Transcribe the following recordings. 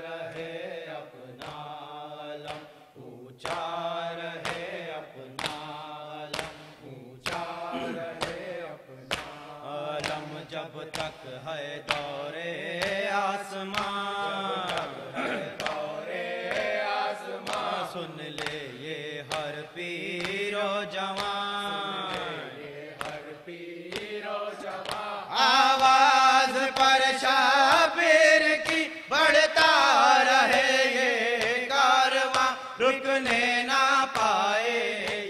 رہے اپنا علم، اونچا رہے اپنا علم، اونچا رہے اپنا علم، جب تک ہے دورے آسمان، سن لے یہ ہر پیر و جوان، ہر پیر و جوان، آواز پر شابیر کی بڑھتا رہے یہ کارواں، رکنے نہ پائے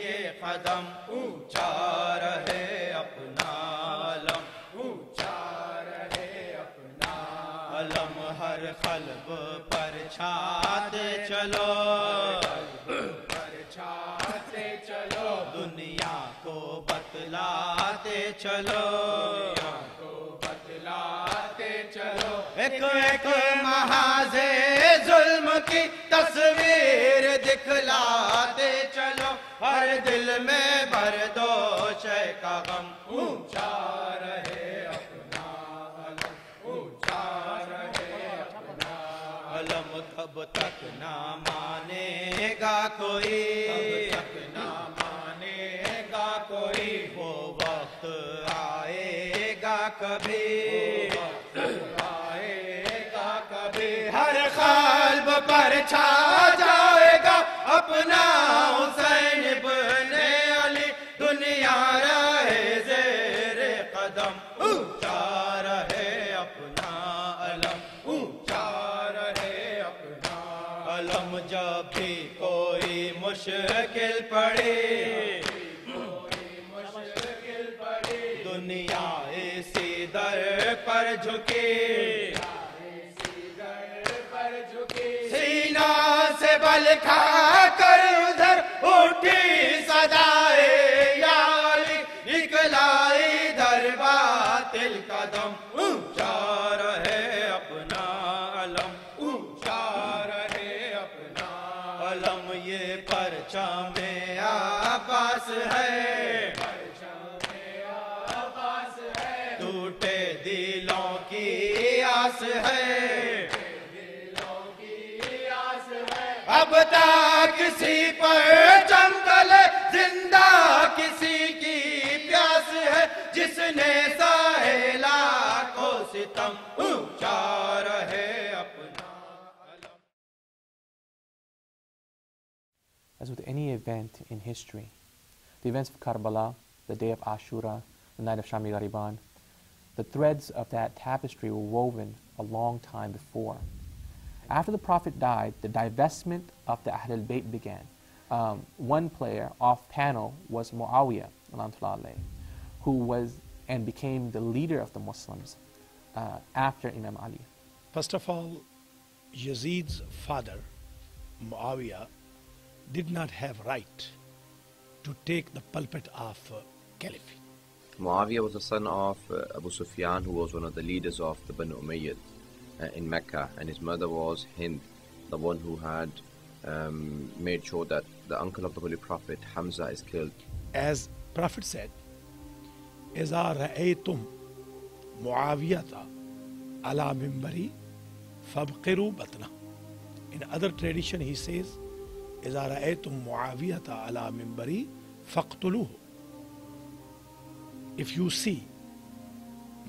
یہ قدم، اونچا رہے اپنا علم، اونچا رہے اپنا علم، ہر قلب پر چھاتے چلو، دنیا کو بتلاتے چلو، ایک ایک محاذ ظلم کی تصویر دکھلاتے چلو، ہر دل میں بردوش کا غم، اونچا رہے اپنا علم، اونچا رہے اپنا علم، تب تک نہ مانے گا کوئی، تب تک نہ مانے گا کوئی، وہ وقت آئے گا کبھی، آئے گا کبھی، ہر قلب پر چھا جائے گا اپنا حسین ابن علی، دنیا رہے زیر قدم، اونچا رہے اپنا علم، اونچا رہے اپنا علم، جب بھی کوئی مشکل پڑے، دنیا اسی در پر جھکی، سینہ سے بل کھا کر ادھر اٹھی صدائے یا علی، نکلائی در باطل قدم، اونچا رہے اپنا علم، اونچا رہے اپنا علم، یہ پرچم عباس ہے، ٹوٹے دلوں کی آس ہے، اب تک کسی پر چمکلے زندہ کسی کی پیاس ہے، جس نے سہیلا کو ستم، اونچا رہے اپنا علم. As with any event in history, the events of Karbala, the day of Ashura, the night of Shami Ghariban, the threads of that tapestry were woven a long time before. After the Prophet died, the divestment of the Ahl al-Bayt began. One player off panel was Muawiyah, who was and became the leader of the Muslims after Imam Ali. First of all, Yazid's father, Muawiyah, did not have right to take the pulpit of caliphate. Muawiyah was the son of Abu Sufyan, who was one of the leaders of the Banu Umayyad in Mecca, and his mother was Hind, the one who had made sure that the uncle of the Holy Prophet, Hamza, is killed. As Prophet said, إِذَا رَأَيْتُمْ مُعَاوِيَةَ عَلَى مِنْبَرِي فَابْقِرُوا بَطْنَهُ. In other tradition he says, إِذَا رَأَيْتُمْ مُعَاوِيَةَ عَلَى مِنْبَرِي فَاقْتُلُوهُ. If you see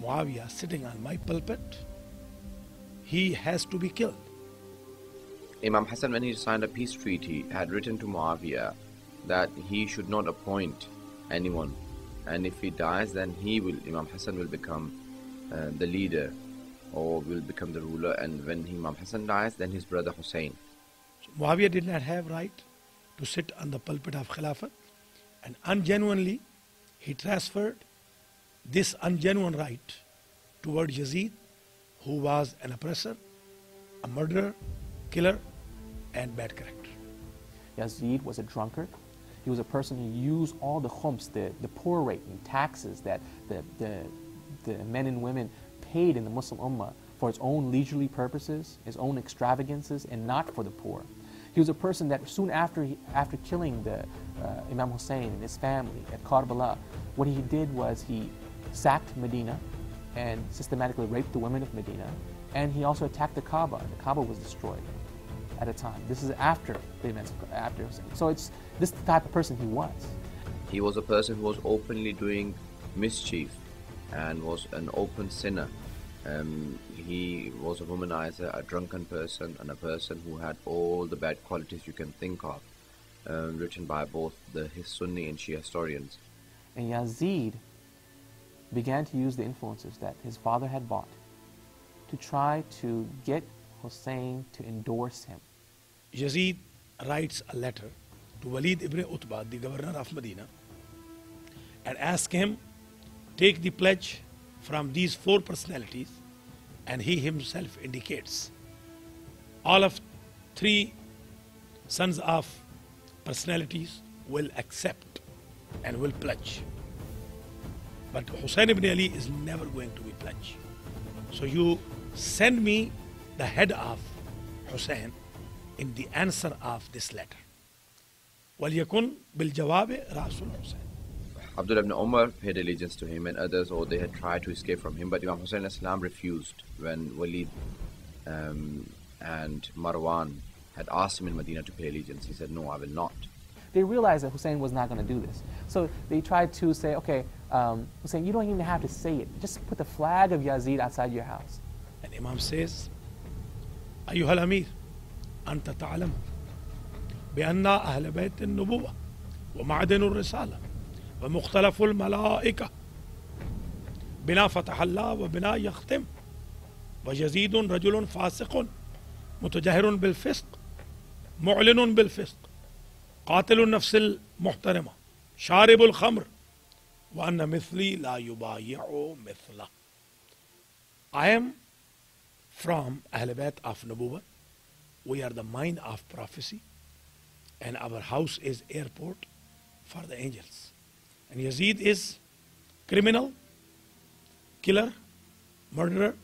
Muawiyah sitting on my pulpit, he has to be killed. Imam Hassan, when he signed a peace treaty, had written to Muawiyah that he should not appoint anyone, and if he dies, then Imam Hassan will become the leader, or will become the ruler, and when Imam Hassan dies, then his brother Husayn. So Muawiyah did not have right to sit on the pulpit of Khilafat, and ungenuinely he transferred this ungenuine right toward Yazid, who was an oppressor, a murderer, killer, and bad character. Yazid was a drunkard. He was a person who used all the khums, the poor rate and taxes that the men and women paid in the Muslim Ummah for his own leisurely purposes, his own extravagances, and not for the poor. He was a person that soon after killing the Imam Husayn and his family at Karbala, what he did was he sacked Medina and systematically raped the women of Medina. And he also attacked the Kaaba. The Kaaba was destroyed at a time. This is after the events after Hussein. So it's this the type of person he was. He was a person who was openly doing mischief and was an open sinner. He was a womanizer, a drunken person, and a person who had all the bad qualities you can think of, written by both the Sunni and Shia historians. And Yazid began to use the influences that his father had bought to try to get Hussein to endorse him. Yazid writes a letter to Walid ibn Utbah, the governor of Medina, and asks him, take the pledge from these four personalities, and he himself indicates all of three sons of personalities will accept and will pledge. But Hussein ibn Ali is never going to be pledged. So you send me the head of Hussein in the answer of this letter. وَلْيَكُنْ بِالْجَوَابِ رَأْسُ الْحُسَيْنِ. Abdullah ibn Umar paid allegiance to him and others, or they had tried to escape from him, but Imam Husayn al-Islam refused when Walid and Marwan had asked him in Medina to pay allegiance. He said, no, I will not. They realized that Hussein was not going to do this. So they tried to say, okay, Hussein, you don't even have to say it. Just put the flag of Yazid outside your house. And Imam says, أيها الأمير أنت تعلم بأن أهل بيت النبوة ومعدن الرسالة ومختلف الملائكة بنا فتح الله وبنا يختم ويزيد رجل فاسق متجاهر بالفسق معلن بالفسق قاتل النفس المحترمة شارب الخمر وأن مثلي لا يبايع مثله. I am from Ahl Bayt of Nubuwwah. We are the mine of prophecy, and our house is airport for the angels. And Yazid is criminal, killer, murderer,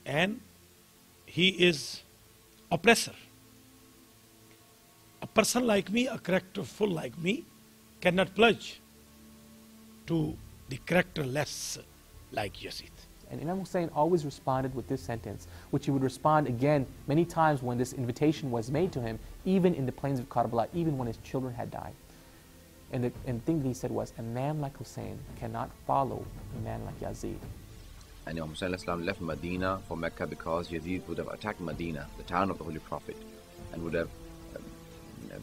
and he is oppressor. A person like me, a character full like me, cannot pledge to the characterless like Yazid. And Imam Husayn always responded with this sentence, which he would respond again many times when this invitation was made to him, even in the plains of Karbala, even when his children had died. And the thing that he said was, a man like Husayn cannot follow a man like Yazid. And Imam Husayn al-Islam left Medina for Mecca because Yazid would have attacked Medina, the town of the Holy Prophet, and would have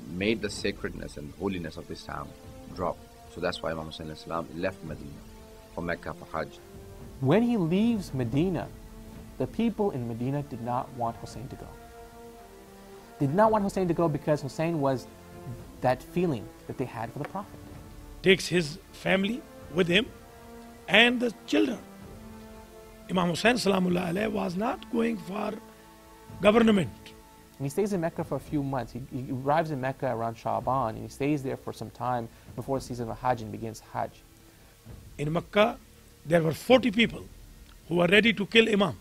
made the sacredness and holiness of this town drop. So that's why Imam Husayn al-Islam left Medina for Mecca for Hajj. When he leaves Medina, the people in Medina did not want Hussein to go. They did not want Hussein to go because Hussein was that feeling that they had for the Prophet. Takes his family with him and the children. Imam Husayn Salamullah alayhi was not going for government. And he stays in Mecca for a few months. He arrives in Mecca around Sha'ban, and he stays there for some time before the season of Hajj and begins Hajj. In Mecca, there were 40 people who were ready to kill Imam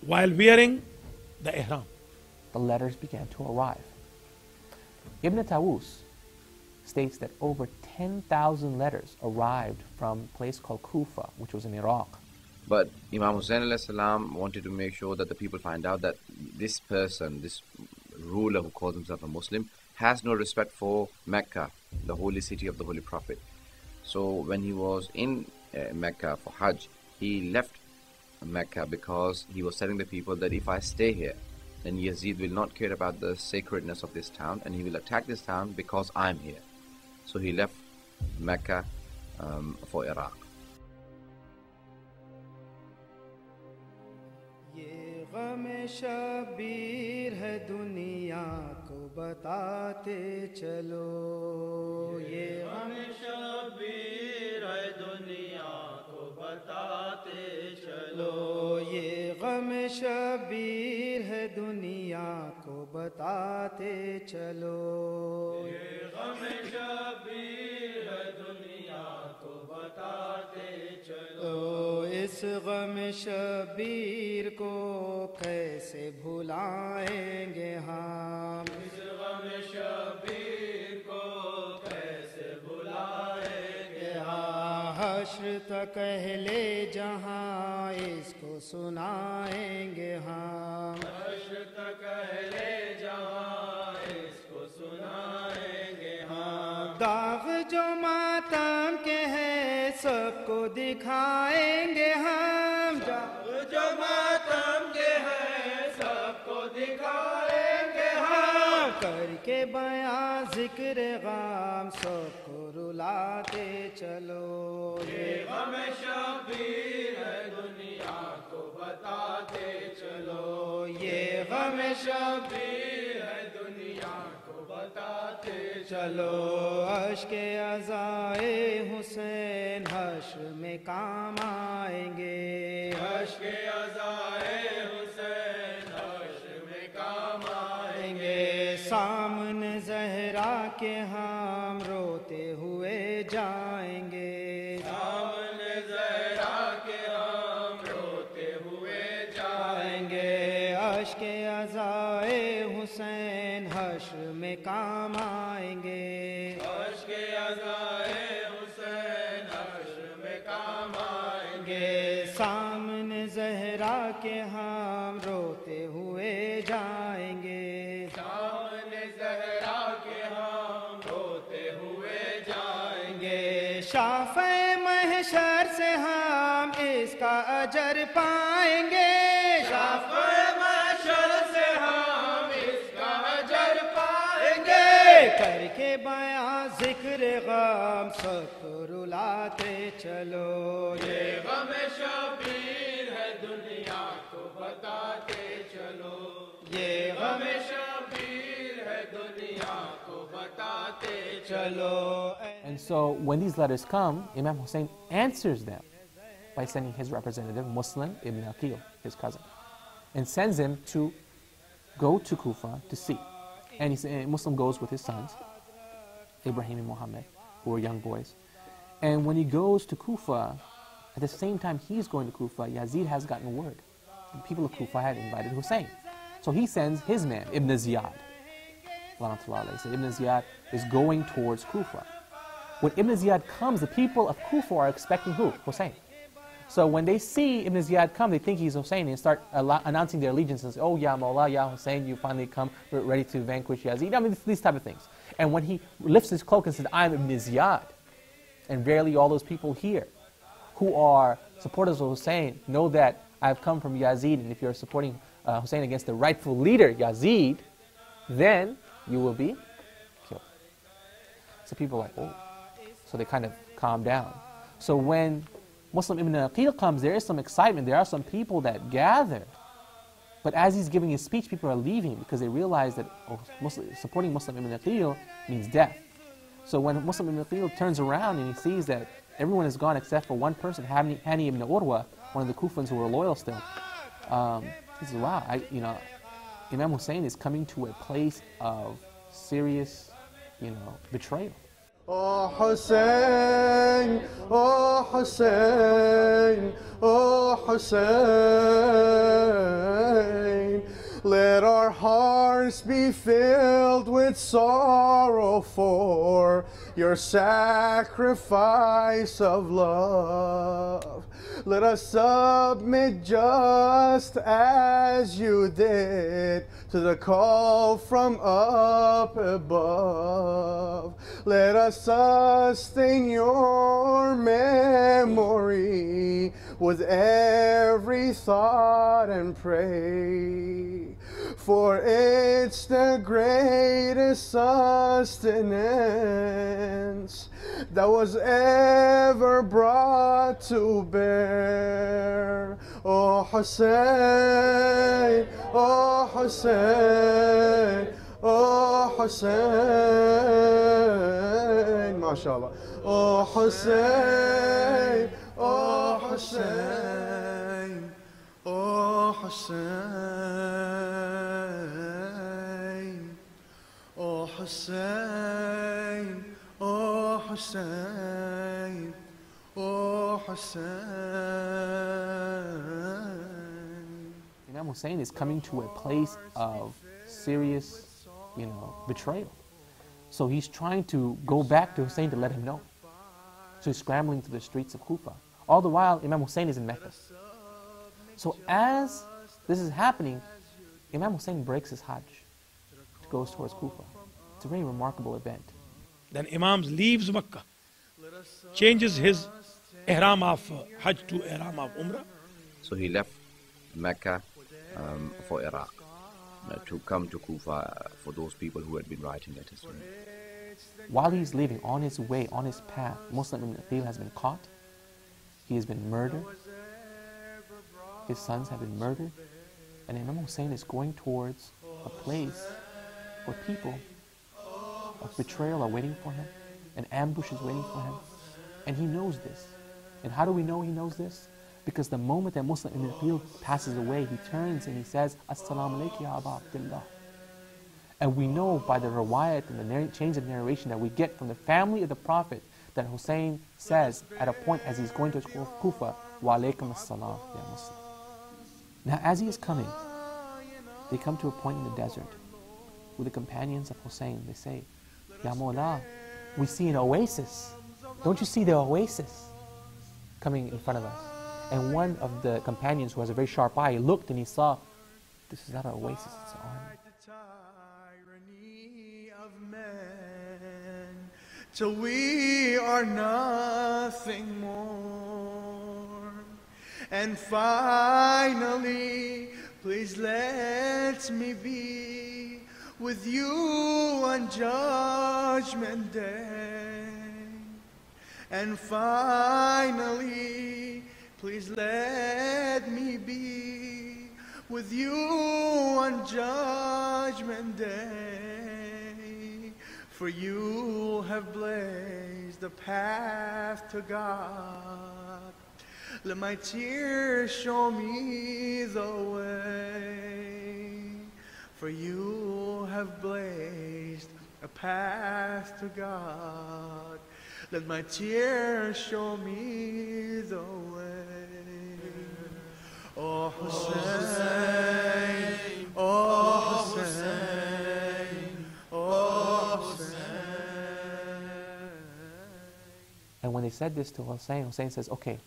while wearing the ihram. The letters began to arrive. Ibn Tawus states that over 10,000 letters arrived from a place called Kufa, which was in Iraq. But Imam Husayn al-Salam wanted to make sure that the people find out that this person, this ruler who calls himself a Muslim, has no respect for Mecca, the holy city of the Holy Prophet. So when he was in Mecca for Hajj, he left Mecca because he was telling the people that if I stay here, then Yazid will not care about the sacredness of this town and he will attack this town because I'm here. So he left Mecca for Iraq. ये गम शबीर है दुनिया को बताते चलो, ये गम शबीर है दुनिया को बताते चलो, ये गम शबीर है दुनिया को बताते चलो, ये गम शबीर है दुनिया को बताते चलो, इस गम शबीर को कैसे भुलाएंगे हम, इस गम शबीर को कैसे भुलाएंगे हम, हश्र तक अहले जहां इसको इसको सुनाएंगे हम, हश्र तक अहले जहां इसको सुनाएंगे हम। दाग जो मातम के हैं सबको दिखाएंगे हम, जो मातम के हैं सबको दिखाएंगे हम। करके बयां जिक्र गाम सबको रुलाते चलो, ये गम शबीर है दुनिया को बताते चलो, ये गम शबीर है दुनिया को बताते चलो। अश्के अज़ाए हुसैन हश्र में काम आएंगे, अश्के अज़ाए हुसैन हश्र में काम आएंगे। सामने ज़हरा के हम रोते हुए जाएंगे, सामने ज़हरा के हम रोते हुए जाएंगे। अश्के अज़ाए हुसैन हश्र में काम आएंगे, अश्के अज़ाए हुसैन हश्र में काम आएंगे। सामने ज़हरा के हम रोते हुए जाएंगे, सामने ज़हरा के हम रोते हुए जाएंगे। शाफ़े महशर से हम इसका अजर पाएंगे, शाफ़े महशर से हम इसका अजर पाएंगे। करके बयां जिक्र गम सबको रुलाते चलो, ये गम शबीर है दुनिया को बताते चलो, ये गम शबीर है दुनिया को बताते चलो। And so when these letters come, Imam Husayn answers them by sending his representative, Muslim ibn Aqil, his cousin, and sends him to go to Kufa to see. And Muslim goes with his sons, Ibrahim and Muhammad, who were young boys. And when he goes to Kufa, at the same time he's going to Kufa, Yazid has gotten word. The people of Kufa had invited Hussein. So he sends his man, Ibn Ziyad. So Ibn Ziyad is going towards Kufa. When Ibn Ziyad comes, the people of Kufa are expecting who? Hussein. So when they see Ibn Ziyad come, they think he's Hussein and start announcing their allegiance and say, oh, Ya Mawla, Ya Hussein, you finally come, we're ready to vanquish Yazid. I mean, these type of things. And when he lifts his cloak and says, I'm Ibn Ziyad, and verily all those people here who are supporters of Hussein know that I've come from Yazid, and if you're supporting Hussein against the rightful leader, Yazid, then you will be killed. So people are like, oh. So they kind of calm down. So when Muslim ibn Aqil comes, there is some excitement. There are some people that gather. But as he's giving his speech, people are leaving because they realize that supporting Muslim ibn Aqil means death. So when Muslim ibn Aqil turns around and he sees that everyone is gone except for one person, Hani ibn Urwa, one of the Kufans who were loyal still, he says, wow, Imam Husayn is coming to a place of serious, betrayal. Oh Hussein, oh Hussein, oh Hussein, let our hearts be filled with sorrow for your sacrifice of love. Let us submit just as you did to the call from up above. Let us sustain your memory with every thought and pray. For it's the greatest sustenance that was ever brought to bear. Oh Hussein, oh Hussein, oh Hussein, mashallah. Oh Hussein, oh Hussein, oh Hussein, oh Hussein, oh Hussein, oh Hussein. Imam Husayn is coming to a place of serious, betrayal. So he's trying to go back to Hussein to let him know. So he's scrambling through the streets of Kufa. All the while, Imam Husayn is in Mecca. So as this is happening, Imam Husayn breaks his Hajj, goes towards Kufa. It's a very remarkable event. Then Imam leaves Makkah, changes his ihram of Hajj to ihram of Umrah. So he left Mecca for Iraq to come to Kufa for those people who had been writing letters to him. While he's leaving, on his way, on his path, Muslim ibn Aqil has been caught. He has been murdered. His sons have been murdered. And Imam Husayn is going towards a place where people of betrayal are waiting for him. An ambush is waiting for him. And he knows this. And how do we know he knows this? Because the moment that Muslim ibn Aqil passes away, he turns and he says, As-salamu alayka ya Aba Abdullah. And we know by the riwayat and the change of narration that we get from the family of the Prophet that Husayn says at a point as he's going to Kufa, Wa alaykum as-salam, ya Muslim. Now as he is coming, they come to a point in the desert with the companions of Husayn. They say, Ya Mawla, we see an oasis. Don't you see the oasis coming in front of us? And one of the companions who has a very sharp eye, he looked and he saw, this is not an oasis, it's an army. Till we are nothing more. And finally, please let me be with you on Judgment Day. And finally, please let me be with you on Judgment Day. For you have blazed the path to God. Let my tears show me the way. For you have blazed a path to God. Let my tears show me the way. Oh Hussain, oh Hussain, oh Hussain. And when they said this to Husayn, Husayn says, okay,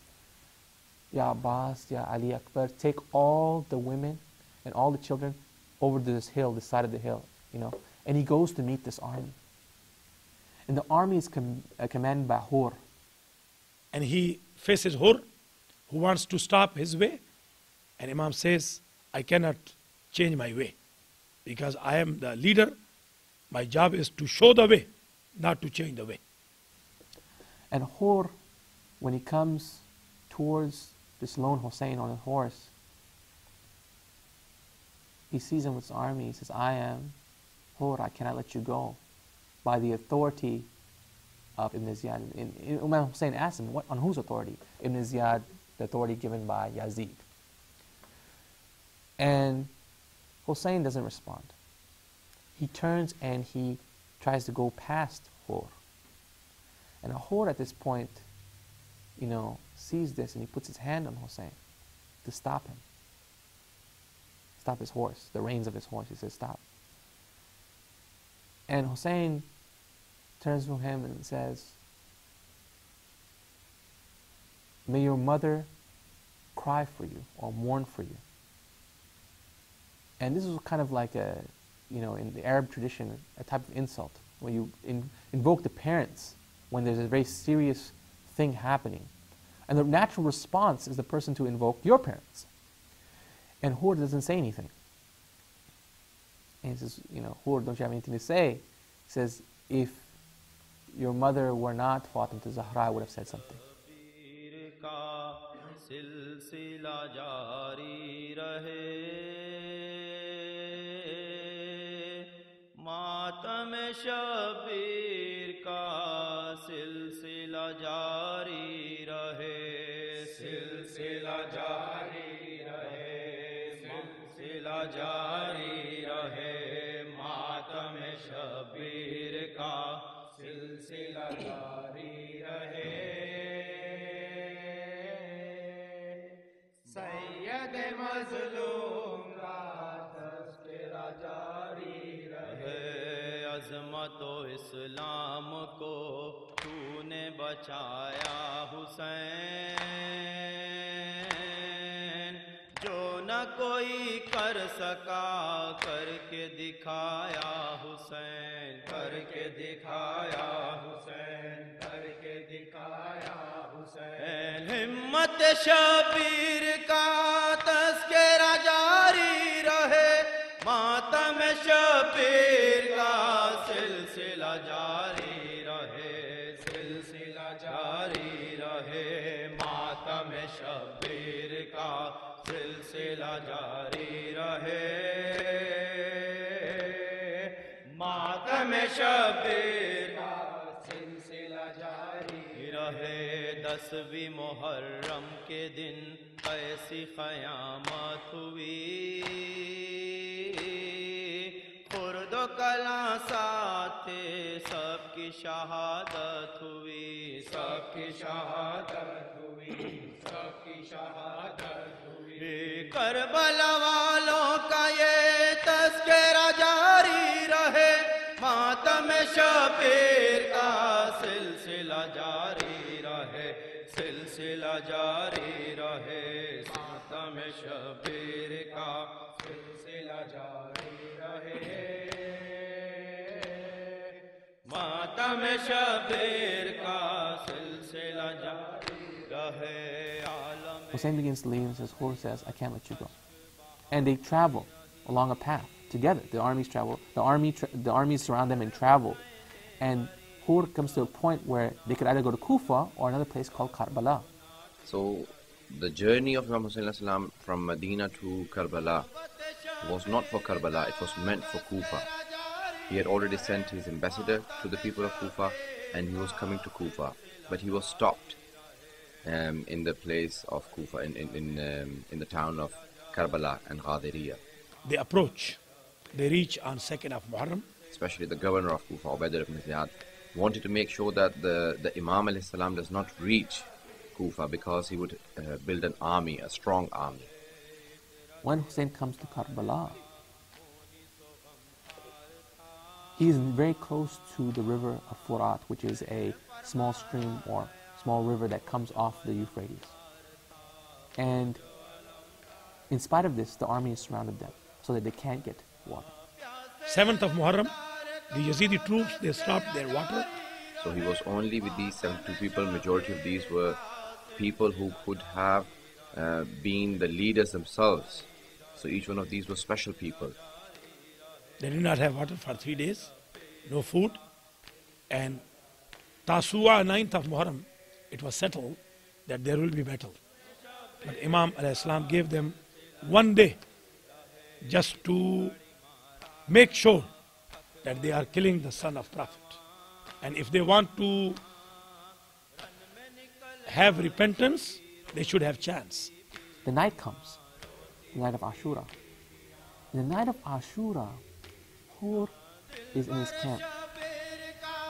Ya Abbas, Ya Ali Akbar, take all the women and all the children over to this hill, this side of the hill, And he goes to meet this army. And the army is commanded by Hur. And he faces Hur, who wants to stop his way. And Imam says, I cannot change my way. Because I am the leader. My job is to show the way, not to change the way. And Hur, when he comes towards this lone Husayn on a horse, he sees him with his army. He says, I am Hur, I cannot let you go. By the authority of Ibn Ziyad. Imam Husayn asked him, on whose authority? Ibn Ziyad, the authority given by Yazid. And Husayn doesn't respond. He turns and he tries to go past Hur. And Hur at this point, sees this and he puts his hand on Husayn to stop him. Stop his horse, the reins of his horse. He says, stop. And Husayn turns to him and says, may your mother cry for you or mourn for you. And this is kind of like in the Arab tradition, a type of insult, where you invoke the parents when there's a very serious thing happening. And the natural response is the person to invoke your parents. And Hur doesn't say anything. And he says, Hur, don't you have anything to say? He says, if your mother were not Fatima to Zahra, I would have said something. इस्लाम को तूने बचाया हुसैन कोई कर सका, करके दिखाया हुसैन, करके दिखाया हुसैन, करके दिखाया हुसैन। हिम्मत शबीर का तस्करा जारी रहे, मातम शबीर का सिलसिला जारी रहे, सिलसिला जारी रहे, मातम शबीर का सिलसिला जारी रहे, मातम शबीर का सिलसिला जारी रहे। 10वीं मुहर्रम के दिन ऐसी क़यामत हुई, खुर्द कला साथे सबकी शहादत हुई, सबकी शहादत हुई, सबकी शहादत हुई। करबला वालों का ये तस्करा जारी रहे, मातम शबीर का सिलसिला जारी रहे, सिलसिला जारी रहे, मातम शबीर का सिलसिला जारी रहे, मातम शबीर का सिलसिला जारी रहे। Hussein begins to leave and says, Hur says, I can't let you go. And they travel along a path together. The armies travel, the armies surround them and travel. And Hur comes to a point where they could either go to Kufa or another place called Karbala. So the journey of Imam Husayn from Medina to Karbala was not for Karbala, it was meant for Kufa. He had already sent his ambassador to the people of Kufa and he was coming to Kufa. But he was stopped in the place of Kufa, in the town of Karbala and Ghadiriyah. They approach. They reach on 2nd of Muharram. Especially the governor of Kufa, Ubayd ibn Ziyad, wanted to make sure that the Imam alayhi salam does not reach Kufa because he would build an army, a strong army. When Hussein comes to Karbala, he is very close to the river of Furat, which is a small stream or small river that comes off the Euphrates. And in spite of this, the army has surrounded them so that they can't get water. 7th of Muharram, the Yazidi troops, they stopped their water. So he was only with these 72 people. Majority of these were people who could have been the leaders themselves. So each one of these was special people. They did not have water for 3 days, no food. And Tasua, 9th of Muharram, it was settled that there will be battle. But Imam alayhi salam gave them 1 day just to make sure that they are killing the son of Prophet. And if they want to have repentance, they should have chance. The night comes, the night of Ashura. In the night of Ashura, Hur is in his camp.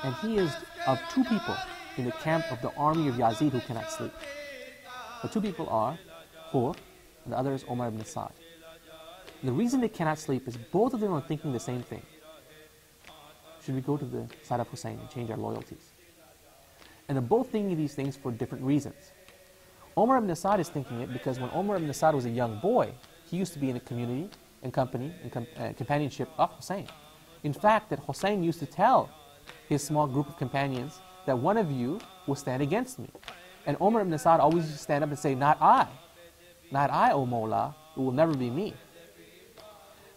And he is of 2 people in the camp of the army of Yazid who cannot sleep. The 2 people are Hur, and the other is Umar ibn Sa'd. The reason they cannot sleep is both of them are thinking the same thing. Should we go to the side of Hussein and change our loyalties? And they're both thinking these things for different reasons. Umar ibn Sa'd is thinking it because when Umar ibn Sa'd was a young boy, he used to be in a community and company and companionship of Hussein. In fact, that Hussein used to tell his small group of companions that one of you will stand against me. And Umar ibn Sa'd always used to stand up and say, not I, O Mawla, it will never be me.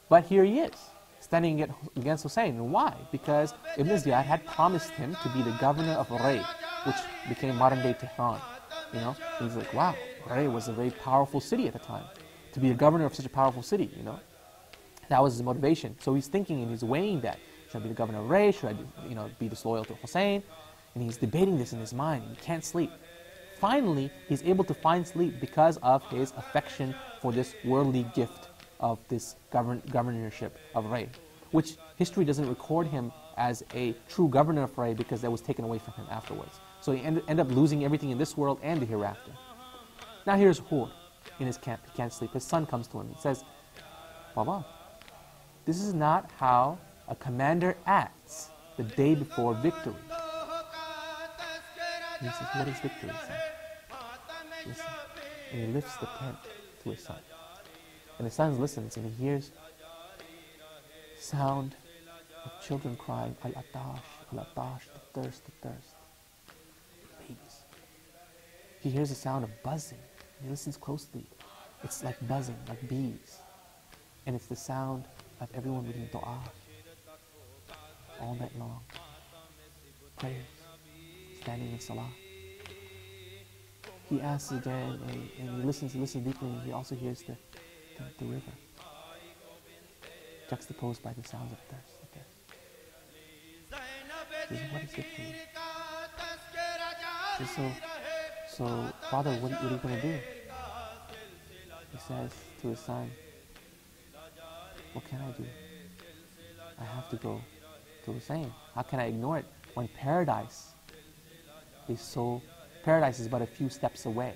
But here he is, standing against Hussein. And why? Because Ibn Ziyad had promised him to be the governor of Ray, which became modern-day Tehran. You know, and he's like, wow, Ray was a very powerful city at the time. To be a governor of such a powerful city, you know. That was his motivation. So he's thinking and he's weighing that. Should I be the governor of Ray? Should I, be disloyal to Hussein? And he's debating this in his mind. He can't sleep. Finally, he's able to find sleep because of his affection for this worldly gift of this governorship of Ray, which history doesn't record him as a true governor of Ray because that was taken away from him afterwards. So he ended up losing everything in this world and the hereafter. Now here's Hur in his camp. He can't sleep. His son comes to him and says, Baba, this is not how a commander acts the day before victory. And he says, what is victory, son? Listen. And he lifts the tent to his son. And the son listens and he hears sound of children crying, Al-Atash, Al-Atash, the thirst, the thirst. Babies. He hears the sound of buzzing. He listens closely. It's like buzzing, like bees. And it's the sound of everyone reading dua all night long. Prayers, standing in salah. He asks again, and he listens deeply, and he also hears the river, juxtaposed by the sounds of thirst. He says, what is it for you? He says, so father, what are you going to do? He says to his son, what can I do? I have to go to Hussain. How can I ignore it when paradise is but a few steps away?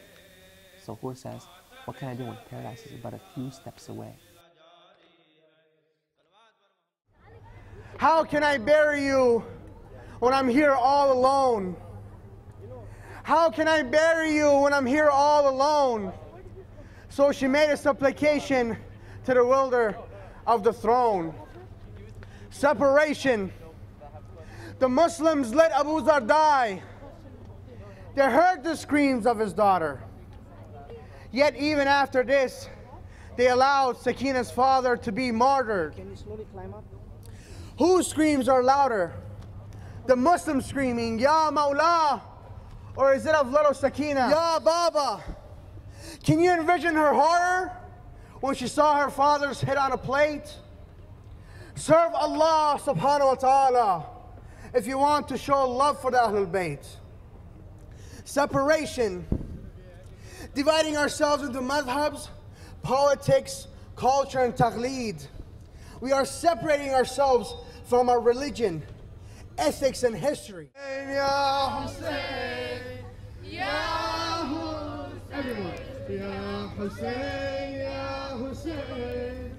So Hur says, what can I do when paradise is but a few steps away? How can I bury you when I'm here all alone? How can I bury you when I'm here all alone? So she made a supplication to the wielder of the throne. Separation. The Muslims let Abu Zar die. They heard the screams of his daughter. Yet even after this, they allowed Sakina's father to be martyred. Can you slowly climb up? Whose screams are louder? The Muslim screaming, Ya Mawla, or is it of little Sakina, Ya Baba? Can you envision her horror when she saw her father's head on a plate? Serve Allah subhanahu wa ta'ala if you want to show love for the Ahlul Bayt. Separation. Dividing ourselves into madhabs, politics, culture, and taqleed. We are separating ourselves from our religion, ethics, and history. Ya Hussain, Ya Hussain, everyone. Ya Hussain, Ya Hussain,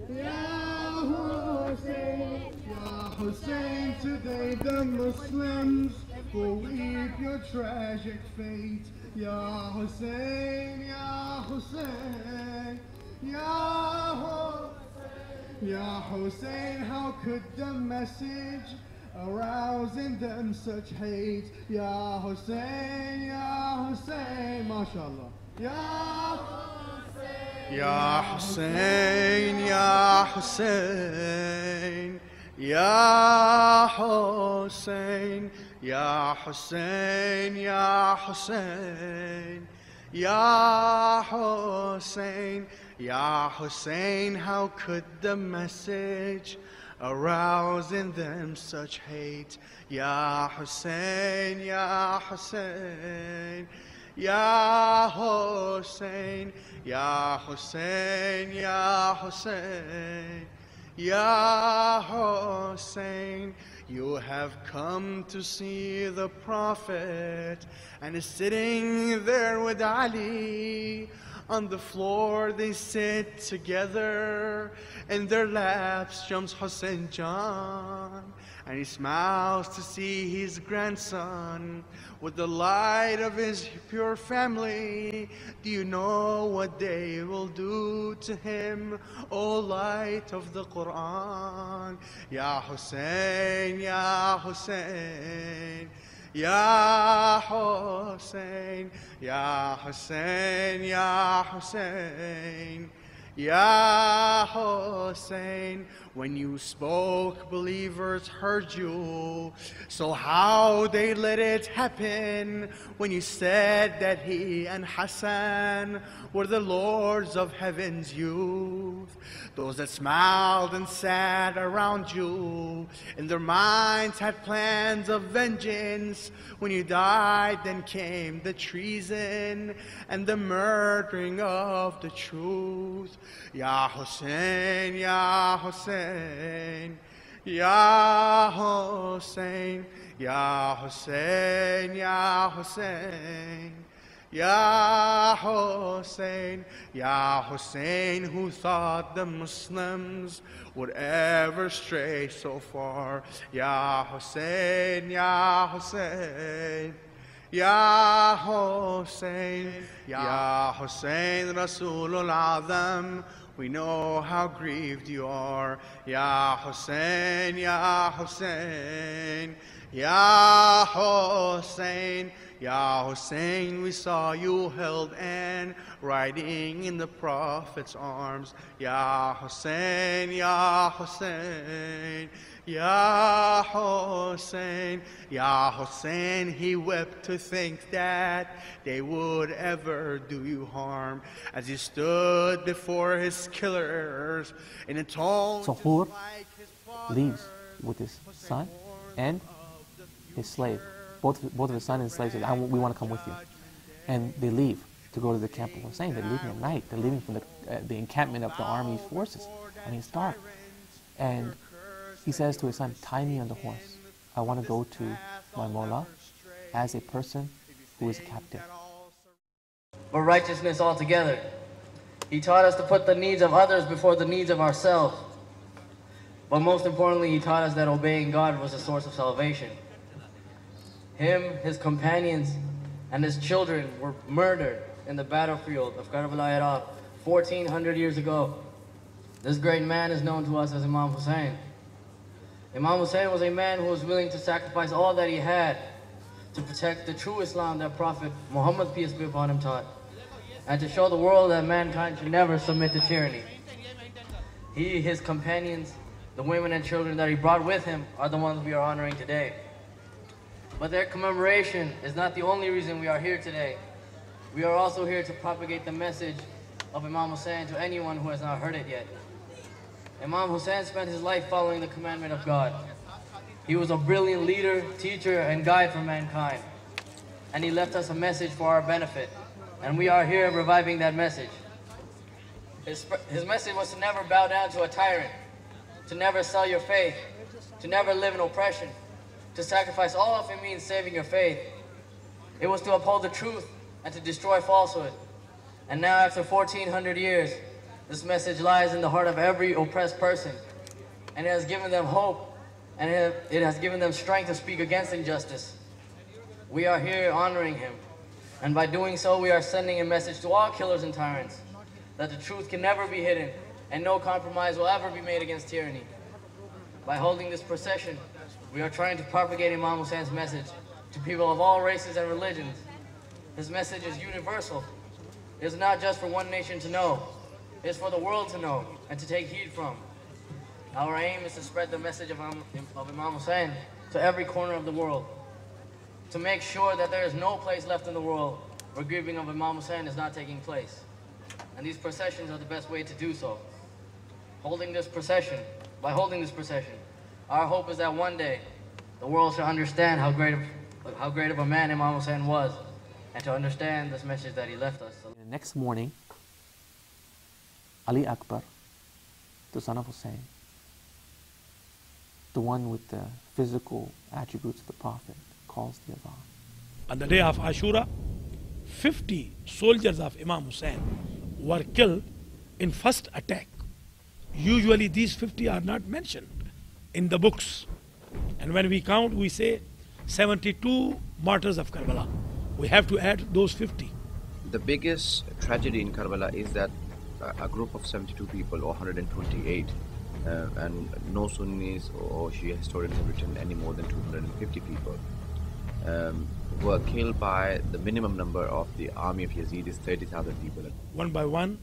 Ya Hussain, Ya Hussain. Today the Muslims will weep your tragic fate. Ya Hussain, Ya Hussain, Ya Hussain. Ya Hussain, how could the message arouse in them such hate? Ya Hussain, Ya Hussain, mashallah. Ya Hussain, Ya Hussain, Ya Hussain, Ya Hussain, Ya Hussain, Ya Hussain, Ya Hussain, Ya Hussain, how could the message arouse in them such hate? Ya Hussain, Ya Hussain, Ya Hussain, Ya Hussain, Ya Hussain, Ya Hussain. You have come to see the Prophet and is sitting there with Ali. On the floor they sit together, in their laps jumps Hussain Jan, and he smiles to see his grandson with the light of his pure family. Do you know what they will do to him, O light of the Quran? Ya Hussain, Ya Hussain, Ya Hussain, Ya Hussain, Ya Hussain, Ya Hussain. When you spoke, believers heard you. So how they let it happen when you said that he and Hassan were the lords of heaven's youth? Those that smiled and sat around you, in their minds had plans of vengeance. When you died, then came the treason and the murdering of the truth. Ya Hussain, Ya Hussain, Ya Hussain, Ya Hussain, Ya Hussain, Ya Hussain, Ya Hussain. Who thought the Muslims would ever stray so far? Ya Hussain, Ya Hussain, Ya Hussain, Ya Hussain. Rasulul Azam We know how grieved you are. Ya Hussain, Ya Hussain, Ya Hussain, Ya Hussain, we saw you held and riding in the Prophet's arms. Ya Hussain, Ya Hussain, Ya Hussain, Ya Hussain, he wept to think that they would ever do you harm. As he stood before his killers in a tone So Hur leaves with his son and his slave. Both of his son and his slave said, we want to come with you. And they leave to go to the camp of Hussein. They're leaving at night. They're leaving from the encampment of the army's forces. I mean, it's dark. And he says to his son, tie me on the horse. I want to go to my Mawla as a person who is a captive. But righteousness altogether. He taught us to put the needs of others before the needs of ourselves. But most importantly, he taught us that obeying God was the source of salvation. Him, his companions, and his children were murdered in the battlefield of Karbala, Iraq, 1400 years ago. This great man is known to us as Imam Husayn. Imam Husayn was a man who was willing to sacrifice all that he had to protect the true Islam that Prophet Muhammad, peace be upon him, taught, and to show the world that mankind should never submit to tyranny. He, his companions, the women and children that he brought with him are the ones we are honoring today. But their commemoration is not the only reason we are here today. We are also here to propagate the message of Imam Husayn to anyone who has not heard it yet. Imam Husayn spent his life following the commandment of God. He was a brilliant leader, teacher, and guide for mankind. And he left us a message for our benefit. And we are here reviving that message. His message was to never bow down to a tyrant, to never sell your faith, to never live in oppression, to sacrifice all if it means saving your faith. It was to uphold the truth and to destroy falsehood. And now, after 1400 years, this message lies in the heart of every oppressed person. And it has given them hope, and it has given them strength to speak against injustice. We are here honoring him. And by doing so, we are sending a message to all killers and tyrants that the truth can never be hidden and no compromise will ever be made against tyranny. By holding this procession, we are trying to propagate Imam Husayn's message to people of all races and religions. His message is universal. It is not just for one nation to know. It is for the world to know and to take heed from. Our aim is to spread the message of Imam Husayn to every corner of the world, to make sure that there is no place left in the world where grieving of Imam Husayn is not taking place. And these processions are the best way to do so. By holding this procession, our hope is that one day the world shall understand how great of a man Imam Husayn was, and to understand this message that he left us. The next morning, Ali Akbar, the son of Hussain, the one with the physical attributes of the Prophet, calls the adhan. On the day of Ashura, 50 soldiers of Imam Husayn were killed in first attack. Usually these 50 are not mentioned in the books. And when we count, we say 72 martyrs of Karbala. We have to add those 50. The biggest tragedy in Karbala is that a group of 72 people, or 128, and no Sunnis or Shia historians have written any more than 250 people, were killed by the minimum number of the army of Yazid is 30,000 people. One by one,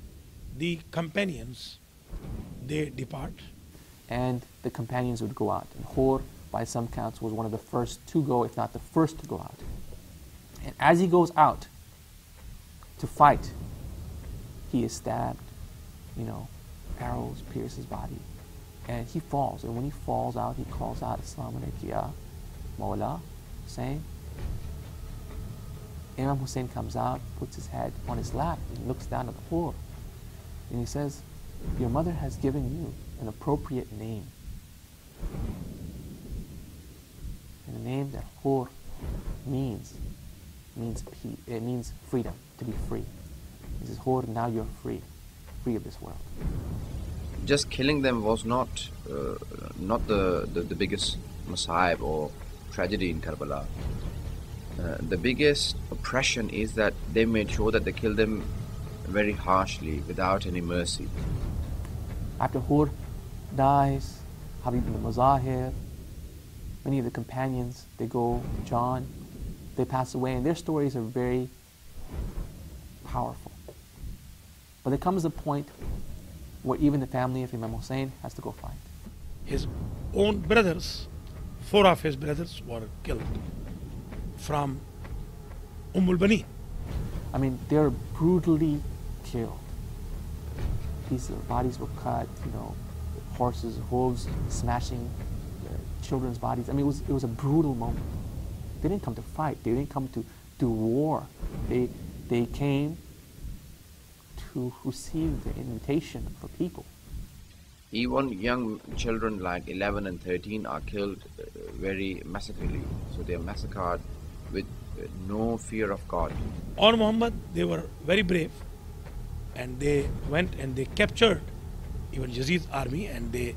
the companions, they depart. And the companions would go out. And Hur, by some counts, was one of the first to go, if not the first to go out. And as he goes out to fight, he is stabbed, arrows pierce his body. And he falls. And when he falls out, he calls out, Assalamu alaikum ya Mawla, saying, Imam Hussain comes out, puts his head on his lap, and looks down at the Hur. And he says, your mother has given you an appropriate name. And the name that Hur means peace. It means freedom, to be free. He says, Hur, now you're free of this world. Just killing them was not the biggest masa'ib or tragedy in Karbala. The biggest oppression is that they made sure that they killed them very harshly, without any mercy. After Hur dies, Habib ibn Muzahir, many of the companions, they go, John, they pass away, and their stories are very powerful. But there comes a point where even the family of Imam Husayn has to go fight. His own brothers, 4 of his brothers were killed from al-Bani. I mean, they're brutally killed. Pieces of bodies were cut, horses, hooves smashing children's bodies. I mean, it was a brutal moment. They didn't come to fight. They didn't come to do war. They came to receive the invitation for people. Even young children like 11 and 13 are killed very massacrely. So they are massacred with no fear of God. On Muhammad, they were very brave, and they went and they captured even Yazid's army, and they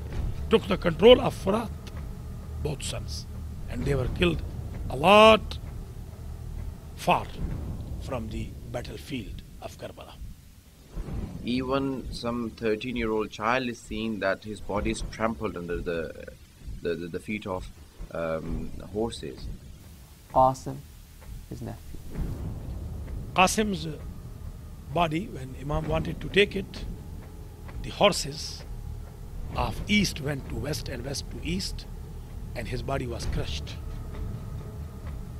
took the control of Furat, both sons, and they were killed a lot far from the battlefield of Karbala. Even some 13-year-old child is seen that his body is trampled under the feet of horses. Qasim, his nephew. Qasim's body, when Imam wanted to take it, the horses of east went to west and west to east, and his body was crushed.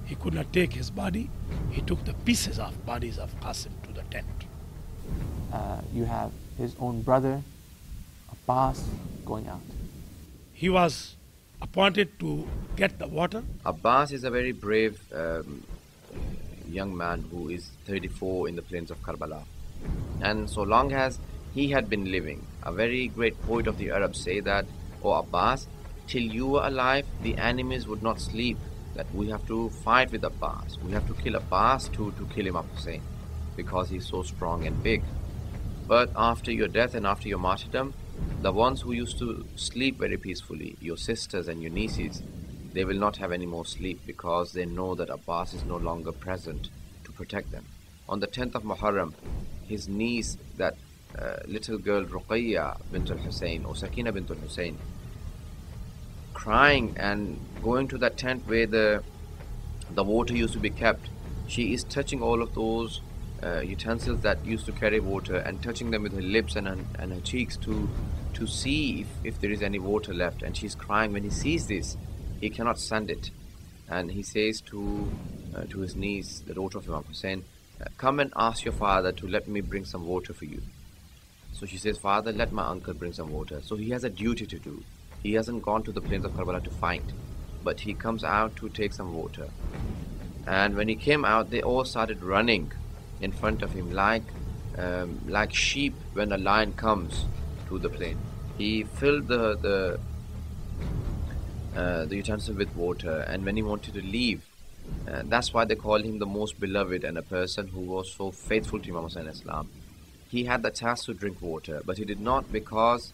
He could not take his body. He took the pieces of bodies of Qasim to the tent. You have his own brother, Abbas, going out. He was appointed to get the water. Abbas is a very brave young man who is 34 in the plains of Karbala. And so long as he had been living, a very great poet of the Arabs say that, "O Abbas, till you were alive, the enemies would not sleep, that we have to fight with Abbas. We have to kill Abbas to kill Imam Husayn, because he's so strong and big. But after your death and after your martyrdom, the ones who used to sleep very peacefully, your sisters and your nieces, they will not have any more sleep, because they know that Abbas is no longer present to protect them." On the 10th of Muharram, his niece, that little girl Ruqayya bint al-Husayn, or Sakina bint al-Husayn, crying and going to that tent where the water used to be kept, she is touching all of those utensils that used to carry water, and touching them with her lips and her cheeks to see if there is any water left. And she's crying. When he sees this, he cannot stand it, and he says to his niece, the daughter of Imam Husayn, "Come and ask your father to let me bring some water for you." So she says, "Father, let my uncle bring some water." So he has a duty to do. He hasn't gone to the plains of Karbala to fight, but he comes out to take some water. And when he came out, they all started running in front of him like sheep when a lion comes to the plain. He filled the utensil with water, and when he wanted to leave, that's why they called him the most beloved and a person who was so faithful to Imam Husayn Islam. He had the chance to drink water, but he did not, because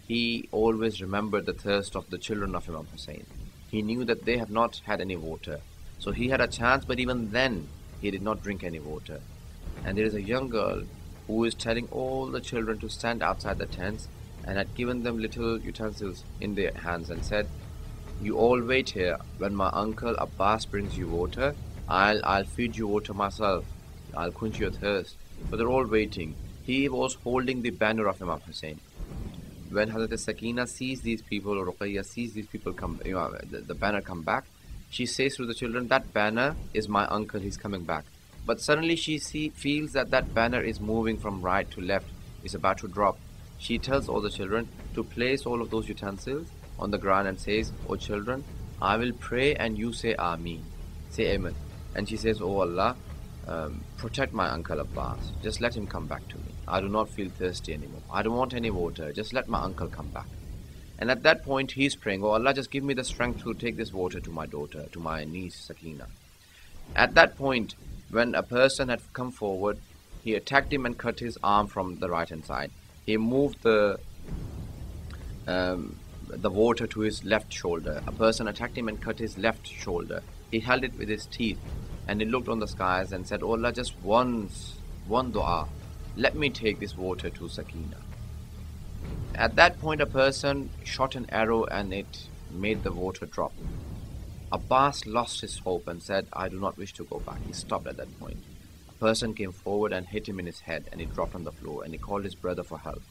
he always remembered the thirst of the children of Imam Husayn. He knew that they have not had any water. So he had a chance, but even then, he did not drink any water. And there is a young girl who is telling all the children to stand outside the tents, and had given them little utensils in their hands and said, "You all wait here. When my uncle Abbas brings you water, I'll feed you water myself. I'll quench your thirst." But they're all waiting. He was holding the banner of Imam Husayn. When Hazrat Sakina sees these people, or Ruqayya sees these people come, the banner come back, she says to the children, "That banner is my uncle, he's coming back." But suddenly she feels that banner is moving from right to left, is about to drop. She tells all the children to place all of those utensils on the ground and says, "O children, I will pray and you say Ameen, say Amen." And she says, "Oh Allah, protect my uncle Abbas, just let him come back to me. I do not feel thirsty anymore. I don't want any water, just let my uncle come back." And at that point he's praying, "Oh Allah, just give me the strength to take this water to my daughter, to my niece Sakina." At that point, when a person had come forward, he attacked him and cut his arm from the right hand side. He moved the water to his left shoulder. A person attacked him and cut his left shoulder. He held it with his teeth, and he looked on the skies and said, "Oh Allah, just one dua. Let me take this water to Sakina." At that point, a person shot an arrow and it made the water drop. Abbas lost his hope and said, I do not wish to go back. He stopped at that point. A person came forward and hit him in his head, and he dropped on the floor, and he called his brother for help.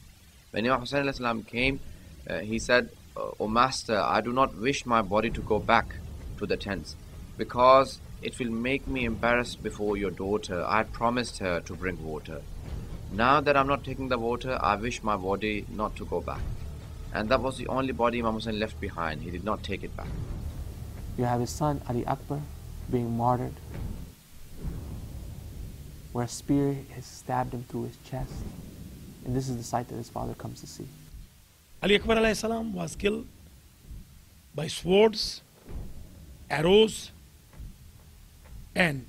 When Imam Husayn came, he said, O master, I do not wish my body to go back to the tents, because it will make me embarrassed before your daughter. I had promised her to bring water. Now that I'm not taking the water, I wish my body not to go back. And that was the only body Imam Husayn left behind. He did not take it back. You have his son, Ali Akbar, being martyred, where a spear has stabbed him through his chest. And this is the sight that his father comes to see. Ali Akbar alayhi salam was killed by swords, arrows, and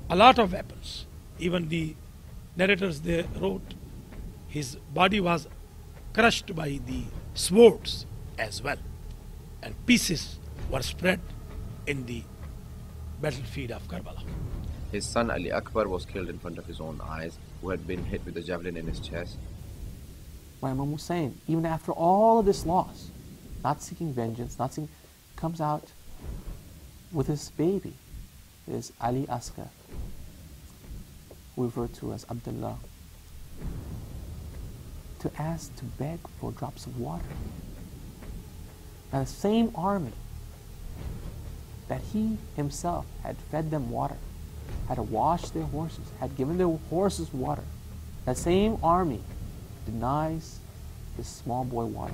a lot of weapons. Even the narrators, they wrote, his body was crushed by the swords as well, and pieces were spread in the battlefield of Karbala. His son Ali Akbar was killed in front of his own eyes, who had been hit with a javelin in his chest. By Imam Husayn, even after all of this loss, not seeking vengeance, comes out with his baby, his Ali Asghar, who referred to as Abdullah, to ask, to beg for drops of water. Now the same army that he himself had fed them water, had washed their horses, had given their horses water, that same army denies this small boy water.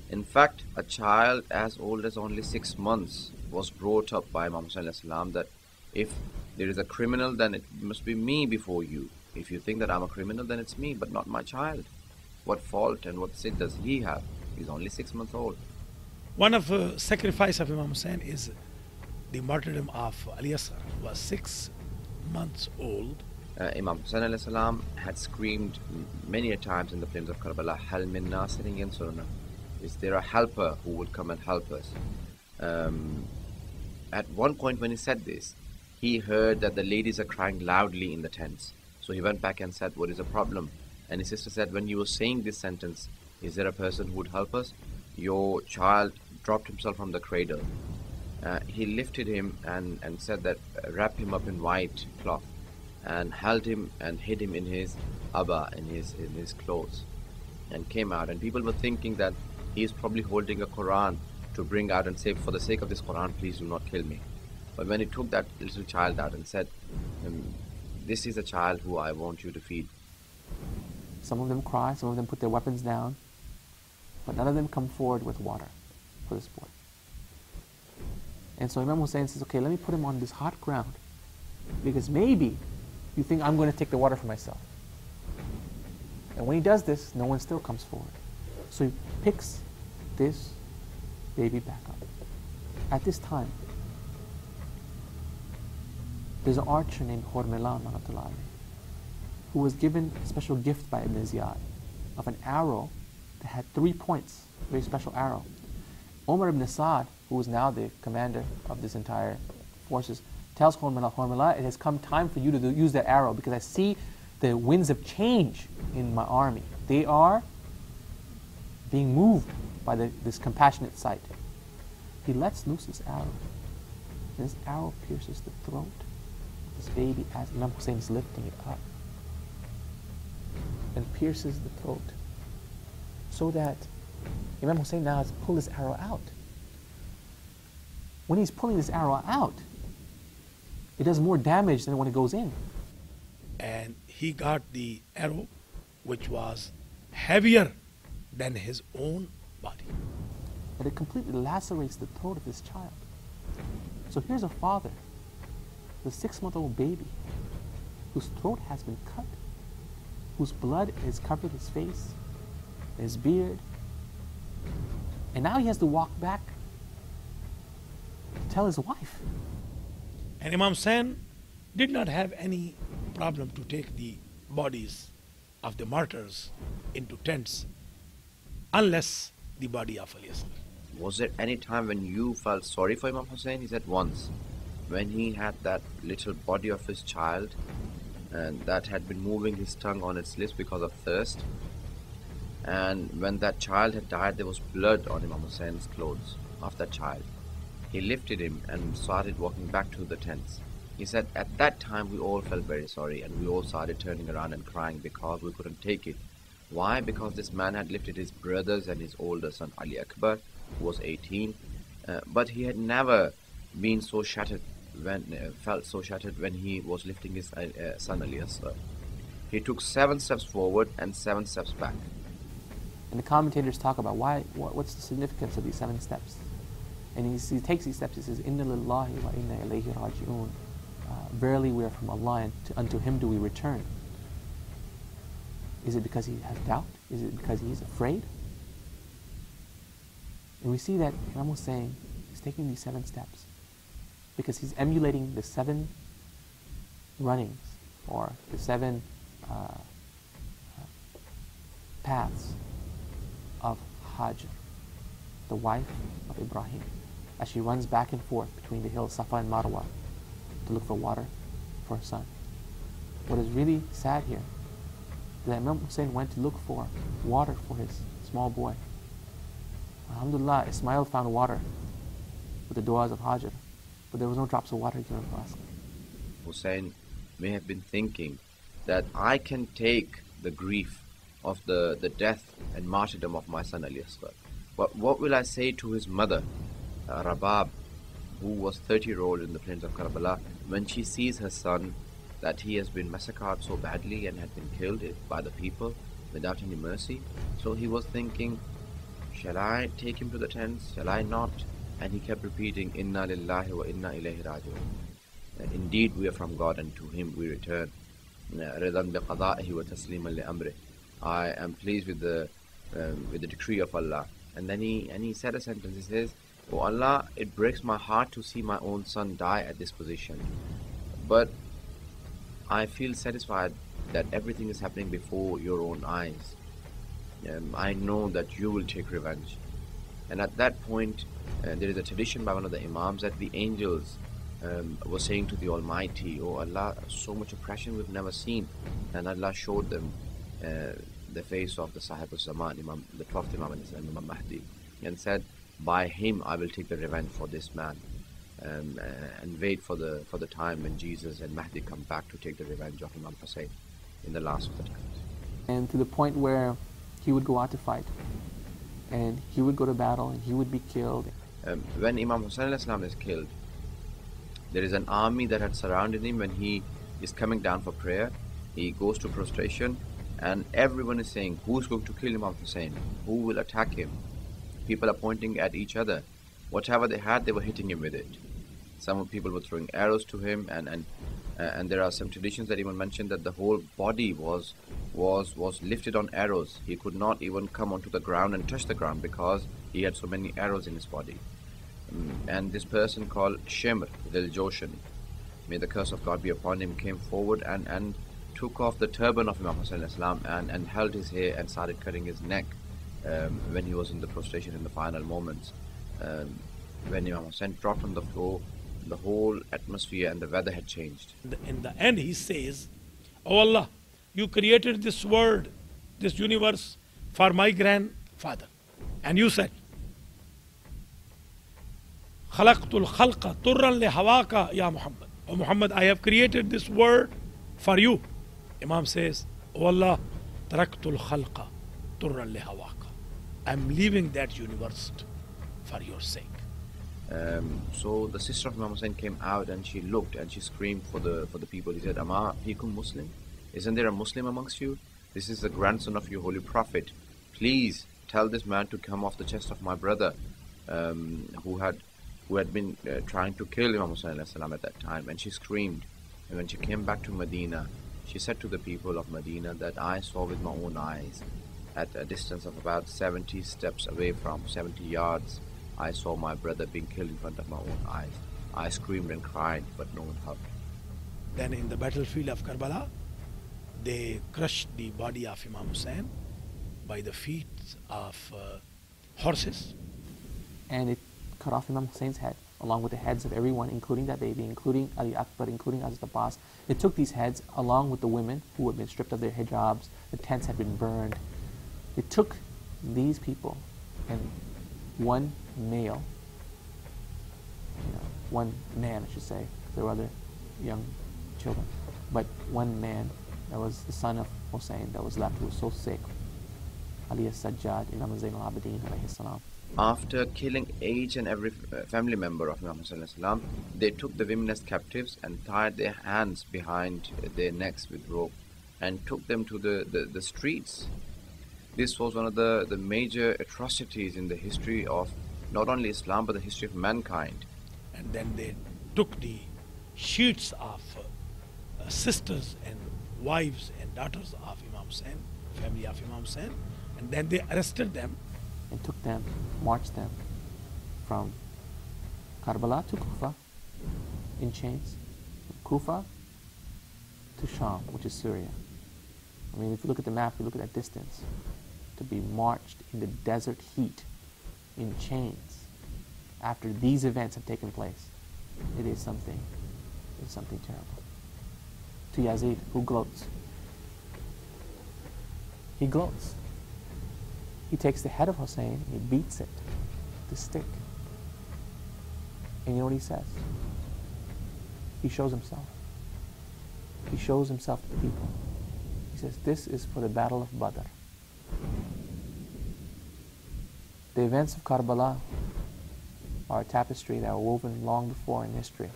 In fact, a child as old as only 6 months was brought up by Imam Husayn that if there is a criminal, then it must be me before you. If you think that I'm a criminal, then it's me, but not my child. What fault and what sin does he have? He's only 6 months old. One of the sacrifice of Imam Husayn is the martyrdom of Ali Asghar, who was 6 months old. Imam Husayn had screamed many a times in the flames of Karbala, Hal min nasirin yansuruna. Is there a helper who would come and help us? At one point when he said this, he heard that the ladies are crying loudly in the tents. So he went back and said, what is the problem? And his sister said, when you were saying this sentence, is there a person who would help us? Your child dropped himself from the cradle. He lifted him and said that wrap him up in white cloth, and held him and hid him in his abba, in his clothes, and came out. And people were thinking that he is probably holding a Quran to bring out and say, for the sake of this Quran, please do not kill me. But when he took that little child out and said, this is a child who I want you to feed. Some of them cry, some of them put their weapons down, but none of them come forward with water for this boy. And so Imam Husayn says, okay, let me put him on this hot ground, because maybe you think I'm going to take the water for myself. And when he does this, no one still comes forward. So he picks this baby back up. At this time, there's an archer named Hormila, who was given a special gift by Ibn Ziyad of an arrow that had 3 points, a very special arrow. Umar ibn Sa'd, who was now the commander of this entire forces, tells Hormila, it has come time for you to use that arrow, because I see the winds of change in my army. They are being moved by this compassionate sight. He lets loose this arrow, and this arrow pierces the throat of this baby as Imam Husayn is lifting it up, and pierces the throat, so that Imam Husayn now has to pull this arrow out. When he's pulling this arrow out, it does more damage than when it goes in. And he got the arrow, which was heavier than his own body. But it completely lacerates the throat of this child. So here's a father, the 6-month-old baby, whose throat has been cut, whose blood has covered his face, his beard, and now he has to walk back to tell his wife. And Imam Husayn did not have any problem to take the bodies of the martyrs into tents, unless the body of Ali Asghar. Was there any time when you felt sorry for Imam Husayn? He said once, when he had that little body of his child, and that had been moving his tongue on its lips because of thirst, And when that child had died, there was blood on Imam Husayn's clothes of that child. He lifted him and started walking back to the tents. He said, at that time we all felt very sorry, and we all started turning around and crying because we couldn't take it. Why? Because this man had lifted his brothers and his older son Ali Akbar, who was 18, but he had never been so shattered felt so shattered when he was lifting his son Ali Asghar. He took 7 steps forward and 7 steps back. And the commentators talk about what's the significance of these 7 steps. And he takes these steps, he says, Inna lillahi wa inna ilayhi raji'un. Verily we are from Allah, and unto Him do we return. Is it because he has doubt? Is it because he's afraid? And we see that Imam Husayn is taking these 7 steps because he's emulating the 7 runnings, or the 7 paths of Hajar, the wife of Ibrahim, as she runs back and forth between the hills Safa and Marwa to look for water for her son. What is really sad here is that Imam Husayn went to look for water for his small boy. Alhamdulillah, Ismail found water with the du'as of Hajar, but there was no drops of water given for us. Husayn may have been thinking that I can take the grief of the death and martyrdom of my son Ali Asghar, but what will I say to his mother, Rabab, who was 30-year-old in the plains of Karbala, when she sees her son, that he has been massacred so badly and had been killed by the people without any mercy? So he was thinking, shall I take him to the tents? Shall I not? And he kept repeating, Inna lillahi wa inna ilayhi raji'un. Indeed, we are from God, and to Him we return. Ridan bi qada'ihi wa tasliman li amrih. I am pleased with the decree of Allah. And then he said a sentence. He says, Oh Allah, it breaks my heart to see my own son die at this position, but I feel satisfied that everything is happening before your own eyes. I know that you will take revenge. And at that point, there is a tradition by one of the Imams that the angels were saying to the Almighty, Oh Allah, so much oppression we've never seen. And Allah showed them the face of the Sahib al-Zaman, the 12th Imam, Imam Mahdi, and said, by him I will take the revenge for this man, and wait for the time when Jesus and Mahdi come back to take the revenge of Imam Husayn in the last of the times. And to the point where he would go out to fight, and he would go to battle, and he would be killed. When Imam Husayn is killed, there is an army that had surrounded him. When he is coming down for prayer, he goes to prostration, and everyone is saying, who's going to kill Imam Husayn? Who will attack him? People are pointing at each other. Whatever they had, they were hitting him with it. Some people were throwing arrows to him, and there are some traditions that even mention that the whole body was lifted on arrows. He could not even come onto the ground and touch the ground because he had so many arrows in his body. And this person called Shimr Dil-Joshan, may the curse of God be upon him, came forward and took off the turban of Imam Husayn and held his hair and started cutting his neck when he was in the prostration in the final moments. When Imam Husayn dropped on the floor, the whole atmosphere and the weather had changed. In the end, he says, Oh Allah, you created this world, this universe for my grandfather. And you said, Khalaqtul khalqa turran li hawaka ya Muhammad. Oh Muhammad, I have created this world for you. Imam says, Oh Allah, taraktul khalqa turran li hawaka. I'm leaving that universe for your sake. So the sister of Imam Husayn came out and she looked and she screamed for the people. He said, Ama fikum Muslim? Isn't there a Muslim amongst you? This is the grandson of your holy prophet. Please tell this man to come off the chest of my brother, who had been trying to kill Imam Husayn at that time. And she screamed. And when she came back to Medina, she said to the people of Medina that I saw with my own eyes, at a distance of about 70 steps away from 70 yards, I saw my brother being killed in front of my own eyes. I screamed and cried, but no one helped. Then in the battlefield of Karbala, they crushed the body of Imam Husayn by the feet of horses. And it cut off Imam Husayn's head, along with the heads of everyone, including that baby, including Ali Akbar, including Hazrat Abbas. It took these heads, along with the women who had been stripped of their hijabs, the tents had been burned, They took these people and one male, one man, I should say, there were other young children, but one man that was the son of Hussain that was left, who was so sick, Ali as-Sajjad, Imam Zayn al-Abidin alayhi salam. After killing each and every family member of Imam Husayn alayhi salam, they took the women as captives and tied their hands behind their necks with rope and took them to the streets. This was one of the major atrocities in the history of not only Islam but the history of mankind. And then they took the sheets of sisters and wives and daughters of Imam Husayn, family of Imam Husayn, and then they arrested them and took them, marched them from Karbala to Kufa in chains, from Kufa to Sham, which is Syria. I mean, if you look at the map, you look at that distance, to be marched in the desert heat in chains after these events have taken place, it is something terrible. To Yazid, who gloats. He gloats. He takes the head of Hussein and he beats it with the stick. And you know what he says? He shows himself. He shows himself to the people. He says, this is for the battle of Badr. The events of Karbala are a tapestry that were woven long before in history.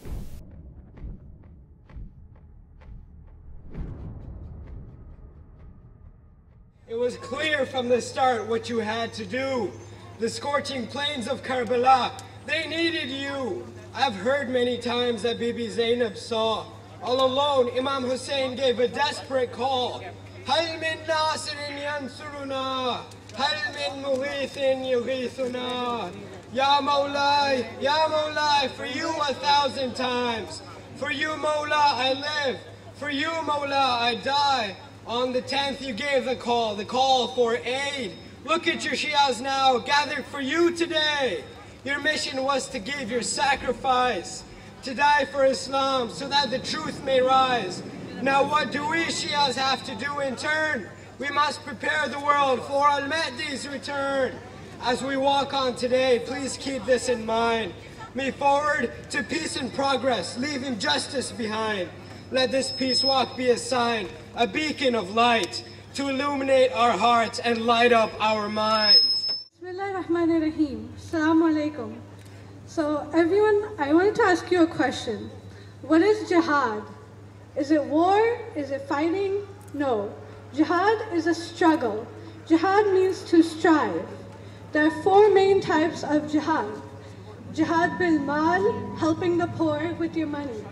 It was clear from the start what you had to do. The scorching plains of Karbala, they needed you. I've heard many times that Bibi Zainab saw. All alone, Imam Husayn gave a desperate call. Hal min nasirin yansuruna, hal min mughithin yughithuna. Ya Mawlai, for you 1,000 times. For you, Mawla, I live. For you, Mawla, I die. On the 10th, you gave the call for aid. Look at your Shias now, gathered for you today. Your mission was to give your sacrifice, to die for Islam, so that the truth may rise. Now what do we Shias have to do in turn? We must prepare the world for Al-Mahdi's return. As we walk on today, please keep this in mind. Move forward to peace and progress, leaving justice behind. Let this peace walk be a sign, a beacon of light, to illuminate our hearts and light up our minds. Bismillahirrahmanirrahim. Assalamu alaikum. So everyone, I wanted to ask you a question. What is jihad? Is it war? Is it fighting? No. Jihad is a struggle. Jihad means to strive. There are 4 main types of jihad. Jihad bil mal, helping the poor with your money.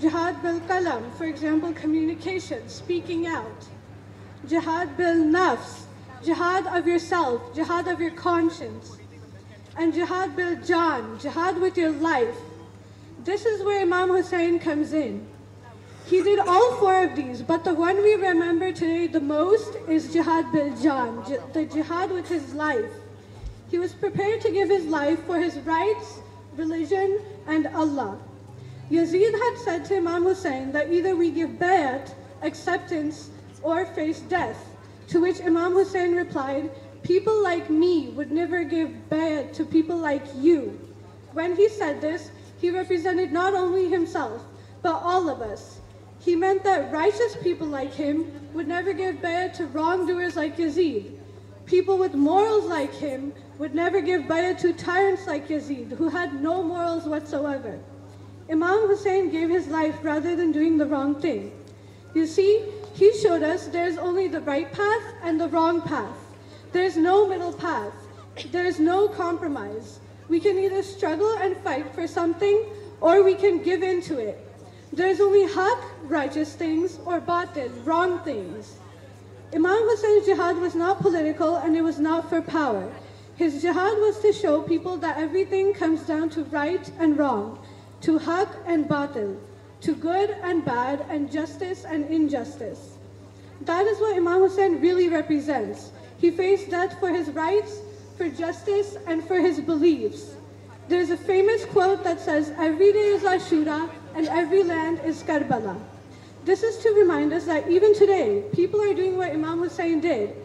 Jihad bil kalam, for example, communication, speaking out. Jihad bil nafs, jihad of yourself, jihad of your conscience. And jihad bil jan, jihad with your life. This is where Imam Husayn comes in. He did all 4 of these, but the one we remember today the most is jihad bil jan, the jihad with his life. He was prepared to give his life for his rights, religion, and Allah. Yazid had said to Imam Husayn that either we give bayat, acceptance, or face death, to which Imam Husayn replied, people like me would never give bayat to people like you. When he said this, he represented not only himself, but all of us. He meant that righteous people like him would never give bayat to wrongdoers like Yazid. People with morals like him would never give bayat to tyrants like Yazid, who had no morals whatsoever. Imam Husayn gave his life rather than doing the wrong thing. You see, he showed us there's only the right path and the wrong path. There's no middle path. There's no compromise. We can either struggle and fight for something, or we can give in to it. There's only haq, righteous things, or batil, wrong things. Imam Husayn's jihad was not political and it was not for power. His jihad was to show people that everything comes down to right and wrong, to haq and batil, to good and bad, and justice and injustice. That is what Imam Husayn really represents. He faced death for his rights, for justice, and for his beliefs. There's a famous quote that says, every day is Ashura and every land is Karbala. This is to remind us that even today, people are doing what Imam Husayn did.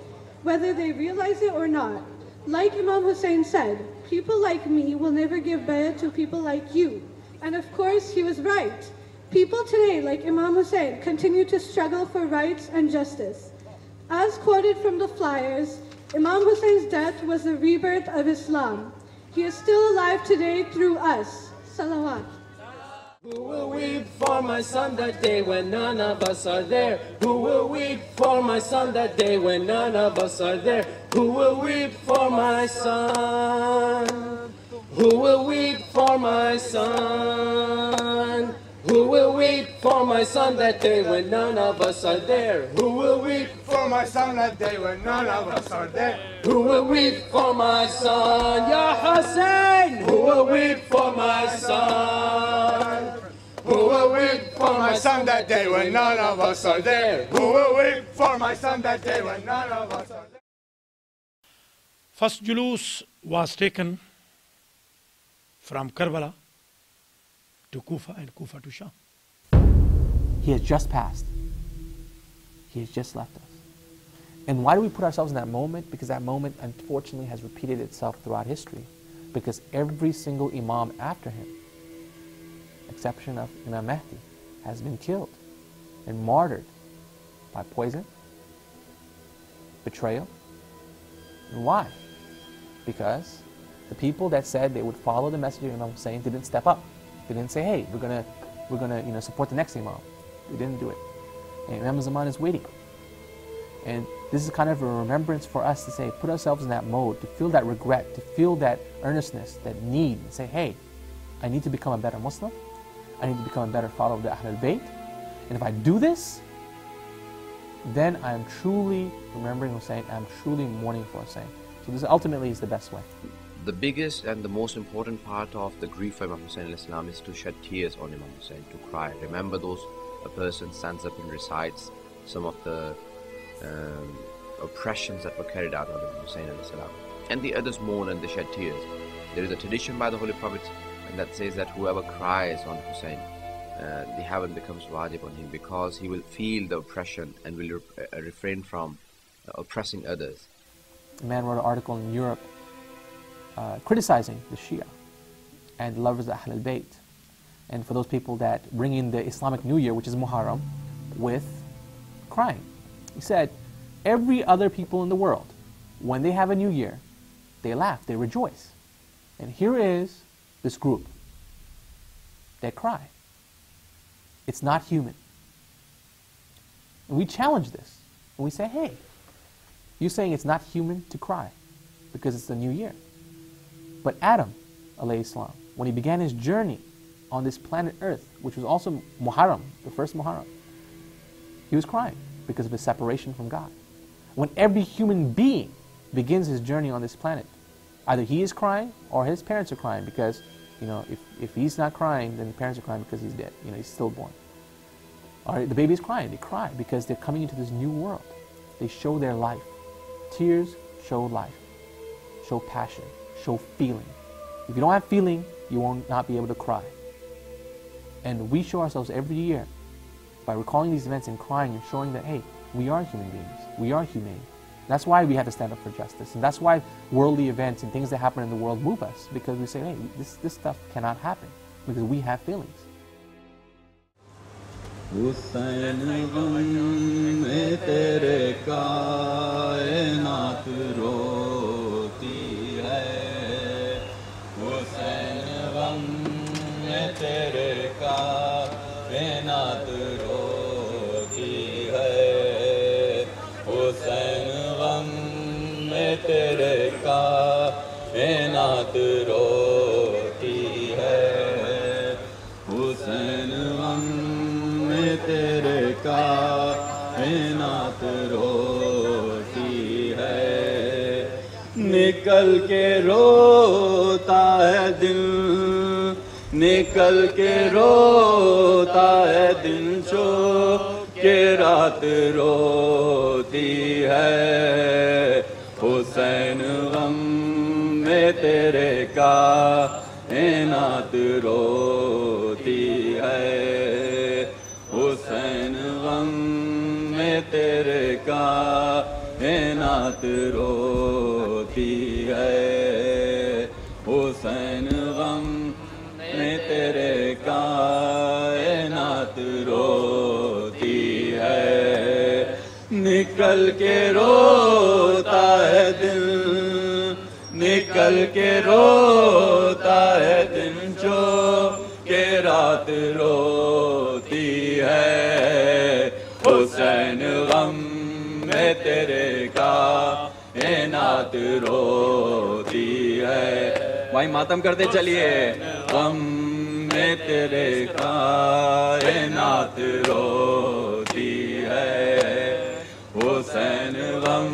whether they realize it or not. Like Imam Husayn said, people like me will never give bay'ah to people like you. And of course, he was right. People today, like Imam Husayn, continue to struggle for rights and justice. As quoted from the flyers, Imam Husayn's death was the rebirth of Islam. He is still alive today through us. Salawat. Who will weep for my son that day when none of us are there? Who will weep for my son that day when none of us are there? Who will weep for my son? Who will weep for my son? Who will weep for my son that day when none of us are there? Who will weep For my son that day when none of us are there. Who will weep for my son? Ya Hussain! Who will weep for my son? Who will weep for my son that day when none of us are there? Who will weep for my son that day when none of us are there? First julus was taken from Karbala to Kufa and Kufa to Sham. He has just passed. He has just left us. And why do we put ourselves in that moment? Because that moment, unfortunately, has repeated itself throughout history. Because every single Imam after him, exception of Imam Mahdi, has been killed and martyred by poison, betrayal. And why? Because the people that said they would follow the message of Imam Husayn didn't step up. They didn't say, hey, we're gonna support the next Imam. They didn't do it. And Imam Zaman is waiting. And this is kind of a remembrance for us to say, put ourselves in that mode, to feel that regret, to feel that earnestness, that need, and say, hey, I need to become a better Muslim. I need to become a better follower of the Ahlul Bayt. And if I do this, then I am truly remembering Hussain, I'm truly mourning for Hussain. So this ultimately is the best way. The biggest and the most important part of the grief for Imam Husayn al-Islam is to shed tears on Imam Husayn, to cry. Remember those, a person stands up and recites some of the oppressions that were carried out on Imam Husayn al-Islam. And the others mourn and they shed tears. There is a tradition by the Holy Prophet and that says that whoever cries on Husayn, the heaven becomes wajib on him, because he will feel the oppression and will refrain from oppressing others. A man wrote an article in Europe criticizing the Shia and the lovers of Ahlul Bayt, and for those people that bring in the Islamic New Year, which is Muharram, with crying. He said, every other people in the world, when they have a new year, they laugh, they rejoice. And here is this group that cry. It's not human. And we challenge this. And we say, hey, you're saying it's not human to cry because it's the new year. But Adam, alayhi salam, when he began his journey on this planet Earth, which was also Muharram, the first Muharram, he was crying because of his separation from God. When every human being begins his journey on this planet, either he is crying or his parents are crying because, if he's not crying, then the parents are crying because he's dead. He's stillborn. Or the baby is crying. They cry because they're coming into this new world. They show their life. Tears show life, show passion, show feeling. If you don't have feeling, you will not be able to cry. And we show ourselves every year by recalling these events and crying and showing that, hey, we are human beings. We are humane. That's why we have to stand up for justice. And that's why worldly events and things that happen in the world move us, because we say, hey, this stuff cannot happen, because we have feelings. Hussain गम में तेरे कायनात रोती है हुसैन गम में तेरे कायनात रोती है हुसैन गम में तेरे कायनात रोती है हुसैन गम तेरे कायनात रोती है निकल के रोता है दिल निकल के रोता है दिन जो के रात रोती है हुसैन गम में तेरे कायनात रोती है हुसैन गम में तेरे कायनात कायनात रोती है हुसैन गम में तेरे कायनात रोती है निकल के रोता है दिल निकल के रोता है दिन जो के रात रोती है हुसैन गम में तेरे कायनात रोती है भाई मातम करते चलिए गम में तेरे कायनात रोती है हुसैन गम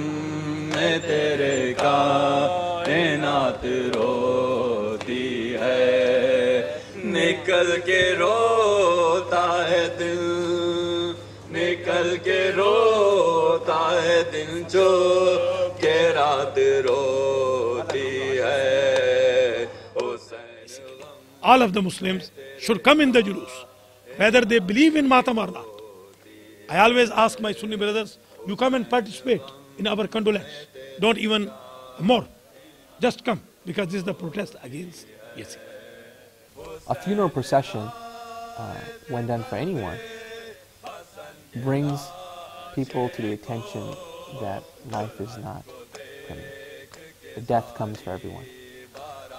में तेरे कायनात रोती है निकल के रोता है दिल निकल के रोता है दिन जो के रात रोती है all of the Muslims should come in the julus, whether they believe in Matam or not. I always ask my Sunni brothers, you come and participate in our condolence. Don't even more. Just come, because this is the protest against Yazid. A funeral procession, when done for anyone, brings people to the attention that life is not permanent. The death comes for everyone.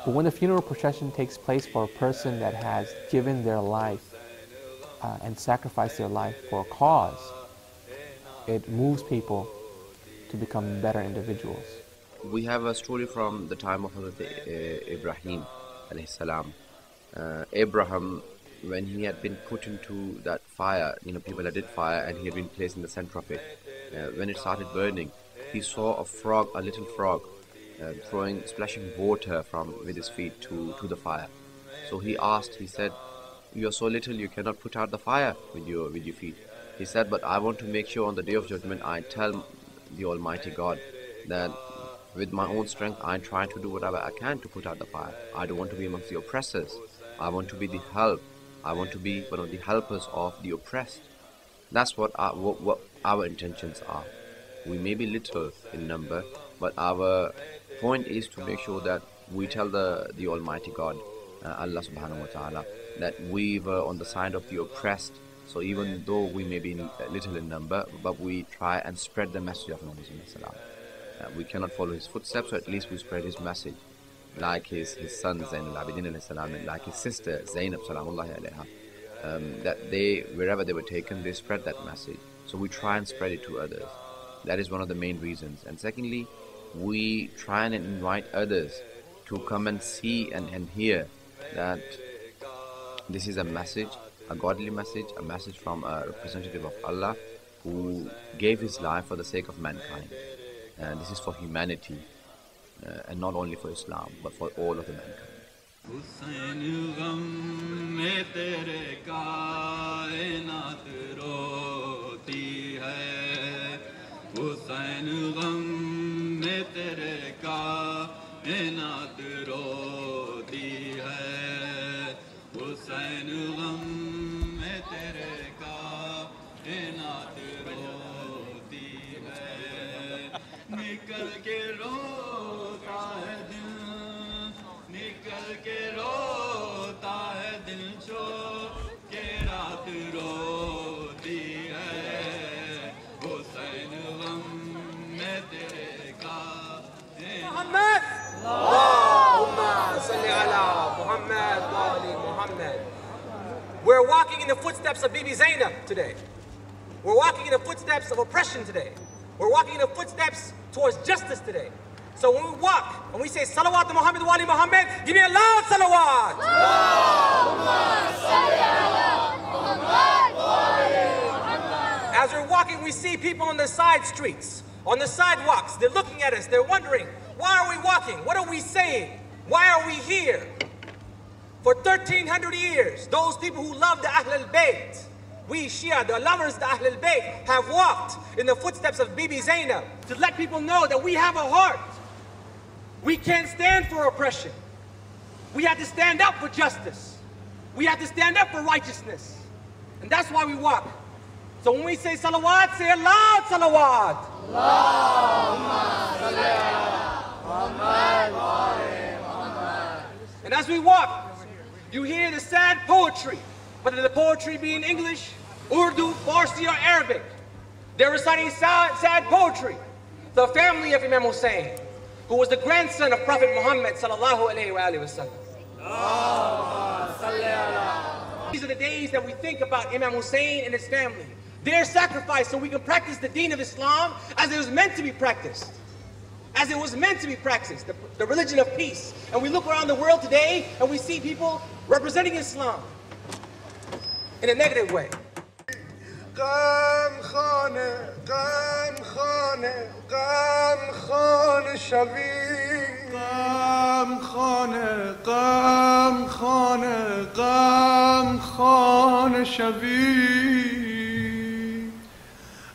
But when the funeral procession takes place for a person that has given their life and sacrificed their life for a cause, it moves people to become better individuals. We have a story from the time of Hazrat Ibrahim alayhi salam. Abraham, when he had been put into that fire, people had did fire and he had been placed in the center of it. When it started burning, he saw a frog, a little frog, splashing water with his feet to the fire. So he asked, he said, "You are so little, you cannot put out the fire with your feet." He said, "But I want to make sure on the day of judgment I tell the Almighty God that with my own strength I try to do whatever I can to put out the fire. I don't want to be amongst the oppressors. I want to be the help. I want to be one of the helpers of the oppressed." That's what our intentions are. We may be little in number, but our point is to make sure that we tell the Almighty God, Allah subhanahu wa ta'ala, that we were on the side of the oppressed. So even though we may be little in number, but we try and spread the message of Muhammad. We cannot follow his footsteps, so at least we spread his message. Like his son Zainul Abidin alayhi salam, and like his sister Zainab salamullahi alayha, that wherever they were taken, they spread that message. So we try and spread it to others. That is one of the main reasons. And secondly, we try and invite others to come and see and hear that this is a message, a godly message, a message from a representative of Allah who gave his life for the sake of mankind. And this is for humanity, and not only for Islam, but for all of the mankind. Hussain गम में तेरे कायनात रोती है हुसैन गम में तेरे कायनात रोती है हुसैन गम में तेरे कायनात रोती है निकल के रोता है दिल निकल के रोता है दिल जो के रात रोती है हुसैन गम में तेरे का Muhammad Allahumma salli ala Muhammad wa ali Muhammad. We're walking in the footsteps of Bibi Zainab today. We're walking in the footsteps of oppression today. We're walking in the footsteps towards justice today. So when we walk and we say salawat to Muhammad wa ali Muhammad, give me a loud salawat. As we're walking, we see people on the side streets, on the sidewalks. They're looking at us. They're wondering, why are we walking? What are we saying? Why are we here? For 1300 years, those people who love the Ahl al-Bayt, we Shia, the lovers of the Ahl al-Bayt, have walked in the footsteps of Bibi Zainab to let people know that we have a heart. We can't stand for oppression. We have to stand up for justice. We have to stand up for righteousness. And that's why we walk. So when we say salawat, say aloud salawat. And as we walk, you hear the sad poetry, whether the poetry be in English, Urdu, Farsi, or Arabic. They're reciting sad poetry. The family of Imam Husayn, who was the grandson of Prophet Muhammad sallallahu alaihi wasallam. These are the days that we think about Imam Husayn and his family. Their sacrifice so we can practice the deen of Islam as it was meant to be practiced. As it was meant to be practiced, the religion of peace. And we look around the world today and we see people representing Islam in a negative way. غم خانه غم خانه غم خانه شوی غم خانه غم خانه غم خانه شوی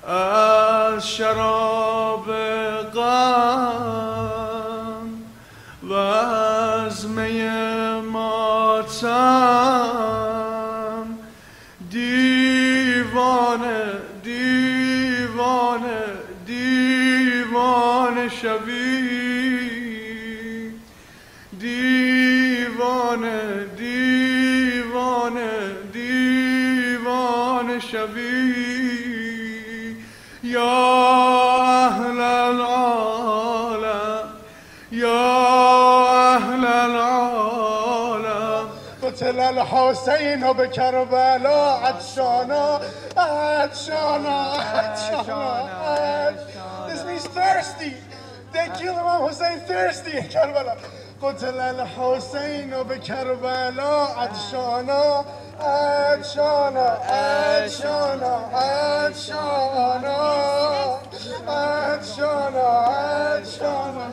از شراب غم و از می ماتم دیوانه دیوانه دیوانه شوی دیوانه دیوانه دیوانه شوی یا اهل العالم یا اهل العالم قتل الحسین بکربلا عطشانا عطشانا عطشانا. This means thirsty. They killed Imam Husayn thirsty in Karbala. قتل الحسین بکربلا عطشانا عطشانا عطشانا عطشانا عطشانا عطشانا.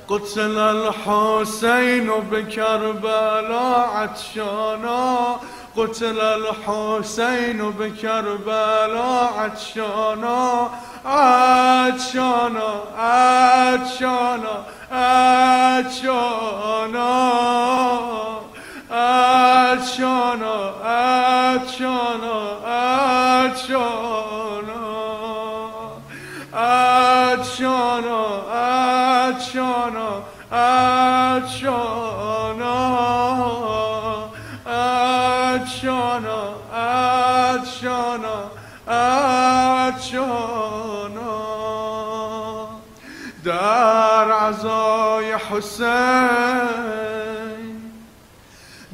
قتل الحسين بكربلاء عطشانا قتل الحسين بكربلاء عطشانا عطشانا عطشانا عطشانا عطشانا عطشانا عطشانا عطشانا عطشانا عطشانا عطشانا عطشانا عطشانا. در عزای حسین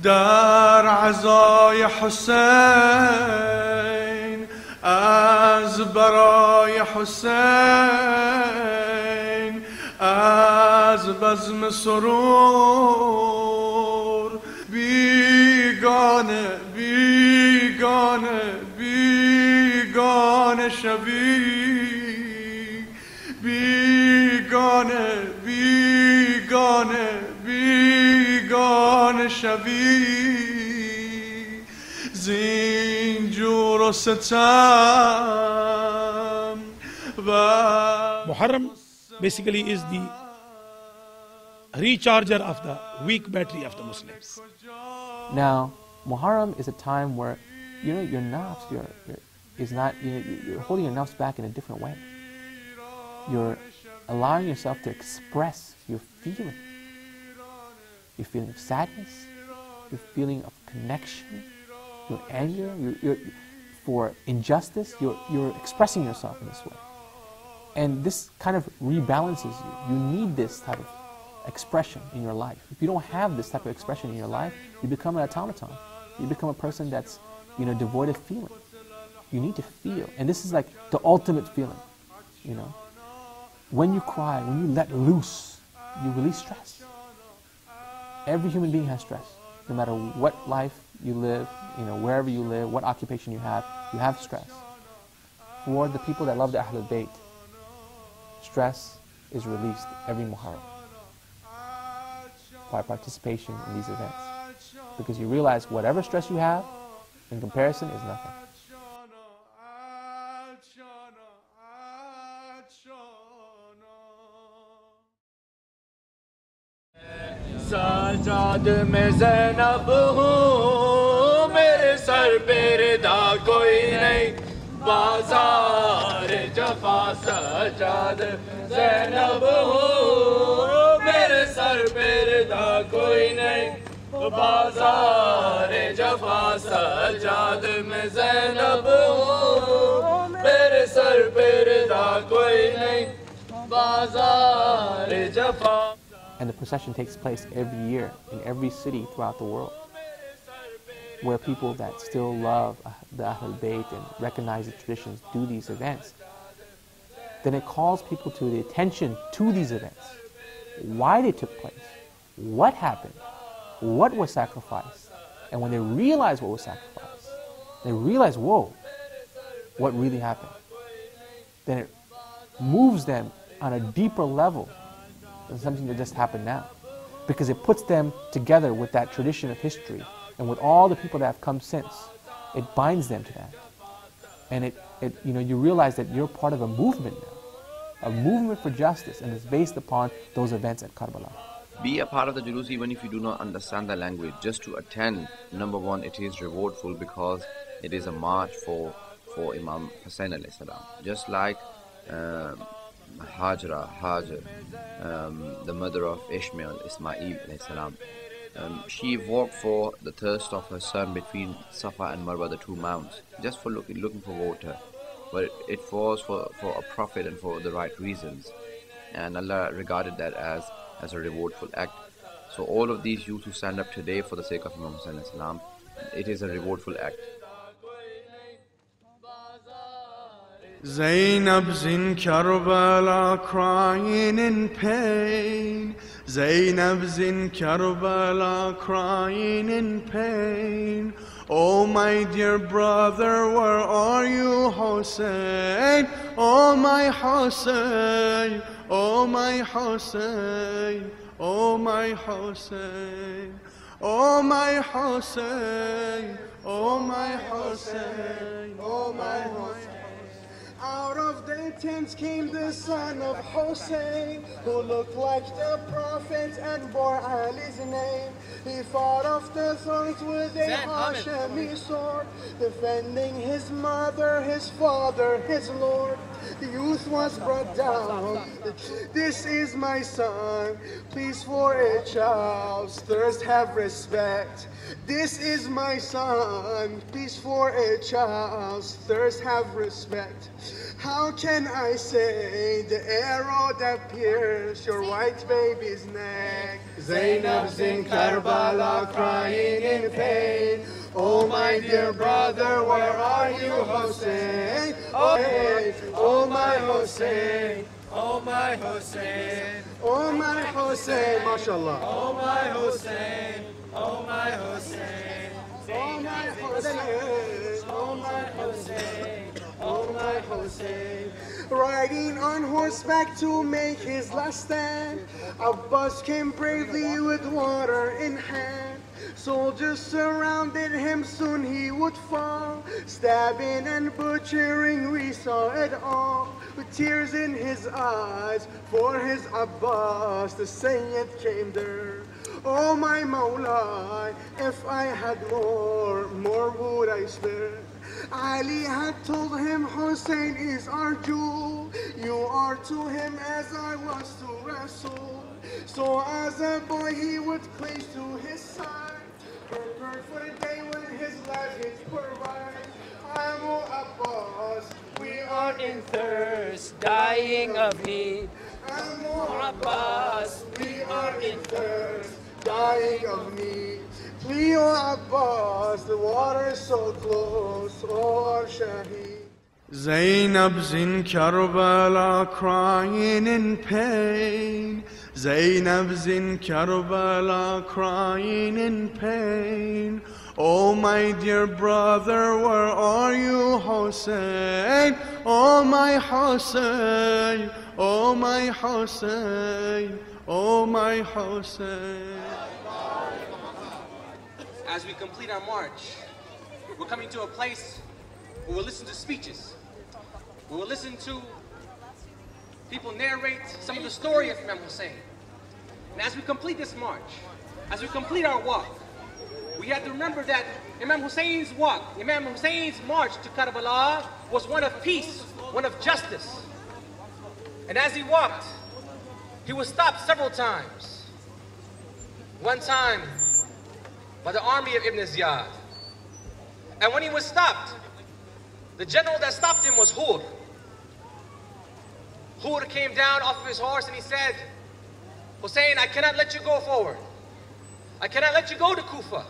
در عزای حسین از برای حسین از بزم سرور بیگانه بیگانه بیگانه شوی بیگانه بیگانه بیگانه شوی زینجور و ستم و Muharram basically is the recharger of the weak battery of the Muslims. Now, Muharram is a time where, your nafs, you're holding your nafs back in a different way. You're allowing yourself to express your feeling. Your feeling of sadness, your feeling of connection, your anger, for injustice, you're expressing yourself in this way. And this kind of rebalances you. You need this type of expression in your life. If you don't have this type of expression in your life, you become an automaton. You become a person that's, devoid of feeling. You need to feel. And this is like the ultimate feeling, When you cry, when you let loose, you release stress. Every human being has stress. No matter what life you live, wherever you live, what occupation you have stress. For the people that love the Ahlul Bayt, stress is released every Muharram by participation in these events. Because you realize whatever stress you have, in comparison, is nothing. साजाद में ज़ैनब हूँ मेरे sir पे रिदा कोई नहीं बाजार जफा सजाद ज़ैनब हूँ मेरे sir पे रिदा कोई नहीं बाजार जफा सजाद में ज़ैनब हूँ मेरे सर पे रिदा कोई नहीं बाजार जफा. And the procession takes place every year in every city throughout the world, where people that still love the Ahlul Bayt and recognize the traditions do these events. Then it calls people to the attention to these events, why they took place, what happened, what was sacrificed. And when they realize what was sacrificed, they realize, whoa, what really happened, then it moves them on a deeper level than something that just happened now, because it puts them together with that tradition of history and with all the people that have come since. It binds them to that, and you realize that you're part of a movement now, a movement for justice, and it's based upon those events at Karbala. Be a part of the Julus even if you do not understand the language. Just to attend, number one, it is rewardful because it is a march for Imam Husayn alayhi salam. Just like Hajar, the mother of Ishmael, Ismail alayhi salam. She walked for the thirst of her son between Safa and Marwa, the two mounts, just for looking for water. But it was for a prophet and for the right reasons. And Allah regarded that as a rewardful act. So all of these youth who stand up today for the sake of Imam Husayn alayhi salam, it is a rewardful act. Zainab's in Karbala crying in pain. Zainab's in Karbala crying in pain. Oh my dear brother, where are you, Hussain? Oh my Hussain, oh my Hussain, oh my Hussain, oh my Hussain, oh my Hussain, oh my Hussain. Out of the tents came the son of Hussein, who looked like the prophet and bore Ali's name. He fought off the thorns with a Hashemi sword, defending his mother, his father, his lord. The youth was brought down. This is my son, please for a child's thirst have respect. This is my son, please for a child's thirst have respect. How can I say the arrow that pierced your white baby's neck? Zainab's in Karbala crying in pain. Oh my dear brother, where are you, Hussain? Oh, hey, oh my Hussain, oh my Hussain, oh my Hussain, mashallah. Oh my Hussain, oh my Hussain, oh my Hussain, oh my Hussain, oh my Hussain. Riding on horseback to make his last stand, Abbas came bravely with water in hand. Soldiers surrounded him, soon he would fall. Stabbing and butchering, we saw it all. With tears in his eyes, for his Abbas, the Sayyid came there. Oh my Mawla, if I had more would I spare. Ali had told him, Hussein is our jewel. You are to him as I was to Rasul. So as a boy he would cling to his side, prepared for the day when his life is provide. Amu Abbas, we are in thirst, dying of need. Amu Abbas, we are in thirst, dying of need. Leo Abbas, the water is so close, oh our Shaheed. Zainab's in Karbala crying in pain. Zainab's in Karbala crying in pain. Oh my dear brother, where are you, Hussain? Oh my Hussain, oh my Hussain, oh my Hussain. As we complete our march, we're coming to a place where we'll listen to speeches. We will listen to people narrate some of the story of Imam Husayn. And as we complete this march, as we complete our walk, we have to remember that Imam Husayn's walk, Imam Husayn's march to Karbala was one of peace, one of justice. And as he walked, he was stopped several times. One time by the army of Ibn Ziyad. And when he was stopped, the general that stopped him was Hur. Hur came down off of his horse and he said, Hussein, I cannot let you go forward. I cannot let you go to Kufa.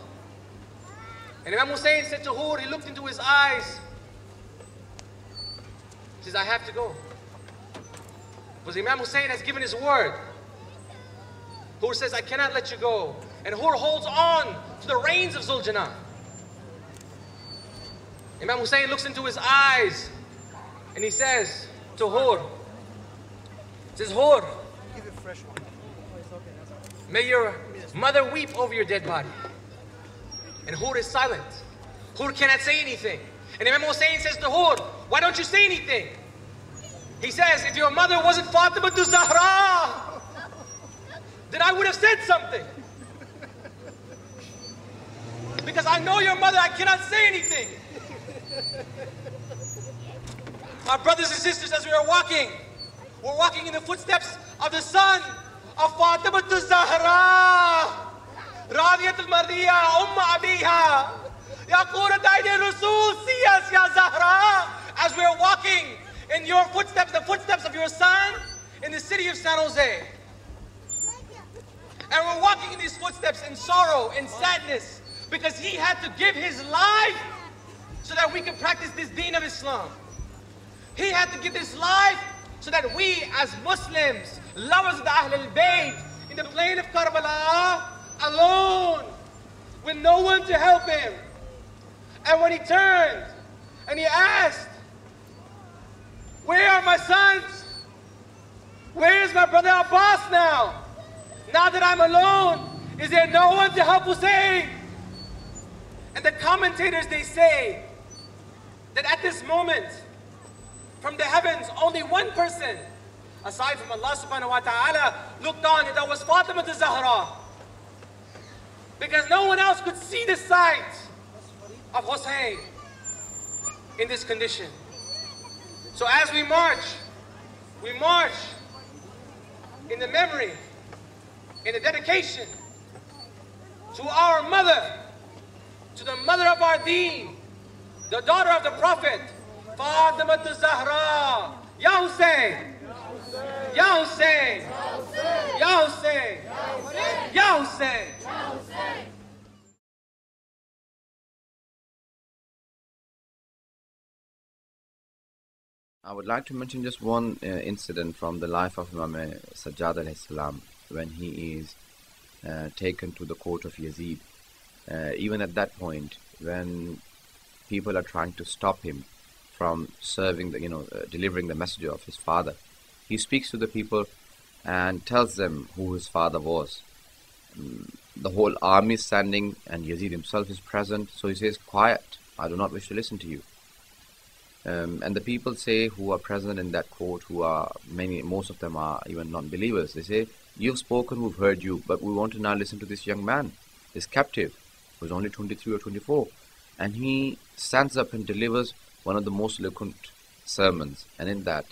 And Imam Husayn said to Hur, he looked into his eyes. He says, I have to go. Because Imam Husayn has given his word. Hur says, I cannot let you go. And Hur holds on to the reins of Zuljanah. Imam Husayn looks into his eyes and he says to Hur, Hur, may your mother weep over your dead body. And Hur is silent. Hur cannot say anything. And Imam Husayn says to Hur, why don't you say anything? He says, if your mother wasn't Fatima to Zahra, then I would have said something. Because I know your mother, I cannot say anything. My brothers and sisters, as we are walking, we're walking in the footsteps of the son of Fatima to Zahra. Radiyat al-Mardiya, Umma Abiha. Ya Qurat Ayn Rasul, see us, Ya Zahra. As we are walking in your footsteps, the footsteps of your son in the city of San Jose. And we're walking in these footsteps in sorrow, in sadness, because he had to give his life so that we could practice this deen of Islam. He had to give his life so that we as Muslims, lovers of the Ahl al-Bayt, in the plain of Karbala, alone, with no one to help him. And when he turned and he asked, where are my sons? Where is my brother Abbas now? Now that I'm alone, is there no one to help Hussein? And the commentators, they say that at this moment, from the heavens, only one person, aside from Allah subhanahu wa ta'ala, looked on, and that was Fatima to Zahra. Because no one else could see the sight of Hussein in this condition. So as we march in the memory, in the dedication to our mother, to the mother of our deen, the daughter of the Prophet, Fatima Zahra. Ya Hussein! Ya Hussein! Ya Hussein! Ya Hussein! I would like to mention just one incident from the life of Imam Sajjad alayhi salam when he is taken to the court of Yazid. Even at that point, when people are trying to stop him from serving delivering the message of his father, he speaks to the people and tells them who his father was. The whole army is standing and Yazid himself is present, so he says, quiet, I do not wish to listen to you. And the people say, who are present in that court, most of them are even non-believers, they say, you've spoken, we've heard you, but we want to now listen to this young man, this captive, who's only 23 or 24. And he stands up and delivers one of the most eloquent sermons. And in that,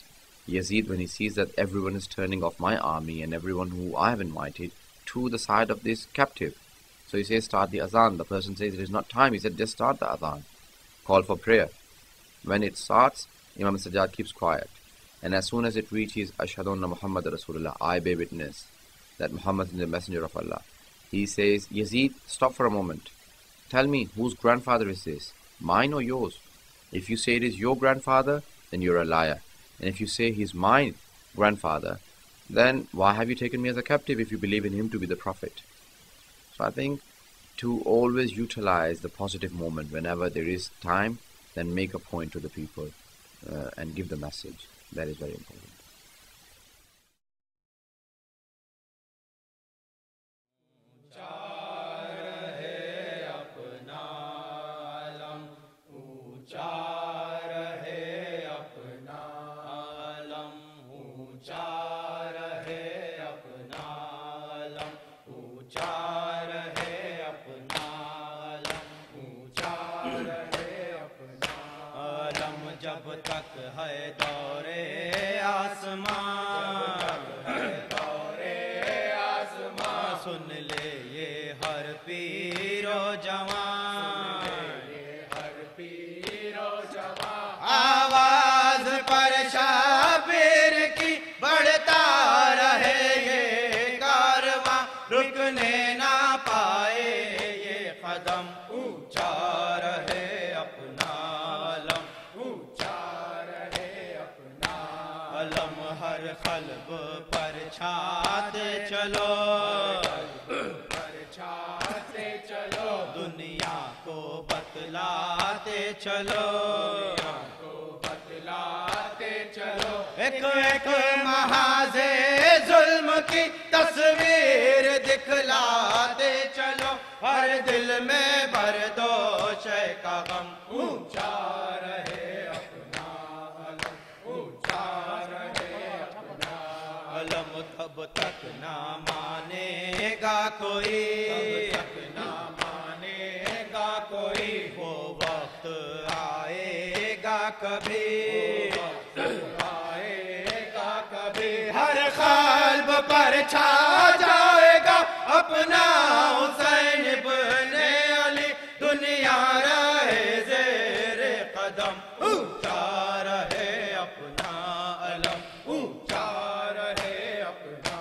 Yazid, when he sees that everyone is turning off my army and everyone who I have invited to the side of this captive, so he says, start the azan. The person says, it is not time. He said, just start the azan. Call for prayer. When it starts, Imam Sajjad keeps quiet. And as soon as it reaches, Ashhadu anna Muhammad Rasulullah, I bear witness that Muhammad is the messenger of Allah, he says, Yazid, stop for a moment. Tell me, whose grandfather is this? Mine or yours? If you say it is your grandfather, then you're a liar. And if you say he's my grandfather, then why have you taken me as a captive if you believe in him to be the prophet? So I think to always utilize the positive moment whenever there is time, then make a point to the people and give the message. That is very important. تک ہے دورے آسمان، سن لے یہ ہر پیر و جوان، آواز پر شابیر کی بڑھتا رہے یہ کارواں، رکنے نہ پائے یہ قدم، اونچا رہے اپنا علم، اونچا رہے اپنا علم، ہر قلب پر چھاتے چلو، دنیا کو بتلاتے چلو، ایک ایک محاذ ظلم کی تصویر دکھلاتے چلو، ہر دل میں بردوش کا غم، اونچا رہے اپنا علم، اونچا رہے اپنا علم، تب تک نہ مانے گا کوئی، وہ وقت آئے گا کبھی، ہر قلب پر چھا جائے گا اپنا حسین ابن علی، دنیا رہے زیر قدم، اونچا رہے اپنا علم، اونچا رہے اپنا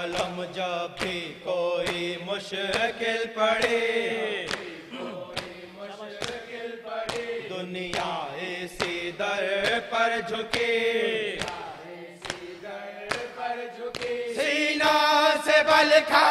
علم، جب بھی کوئی مشکل پڑے، دنیا اسی در پر جھکے، سینہ سے بل کھا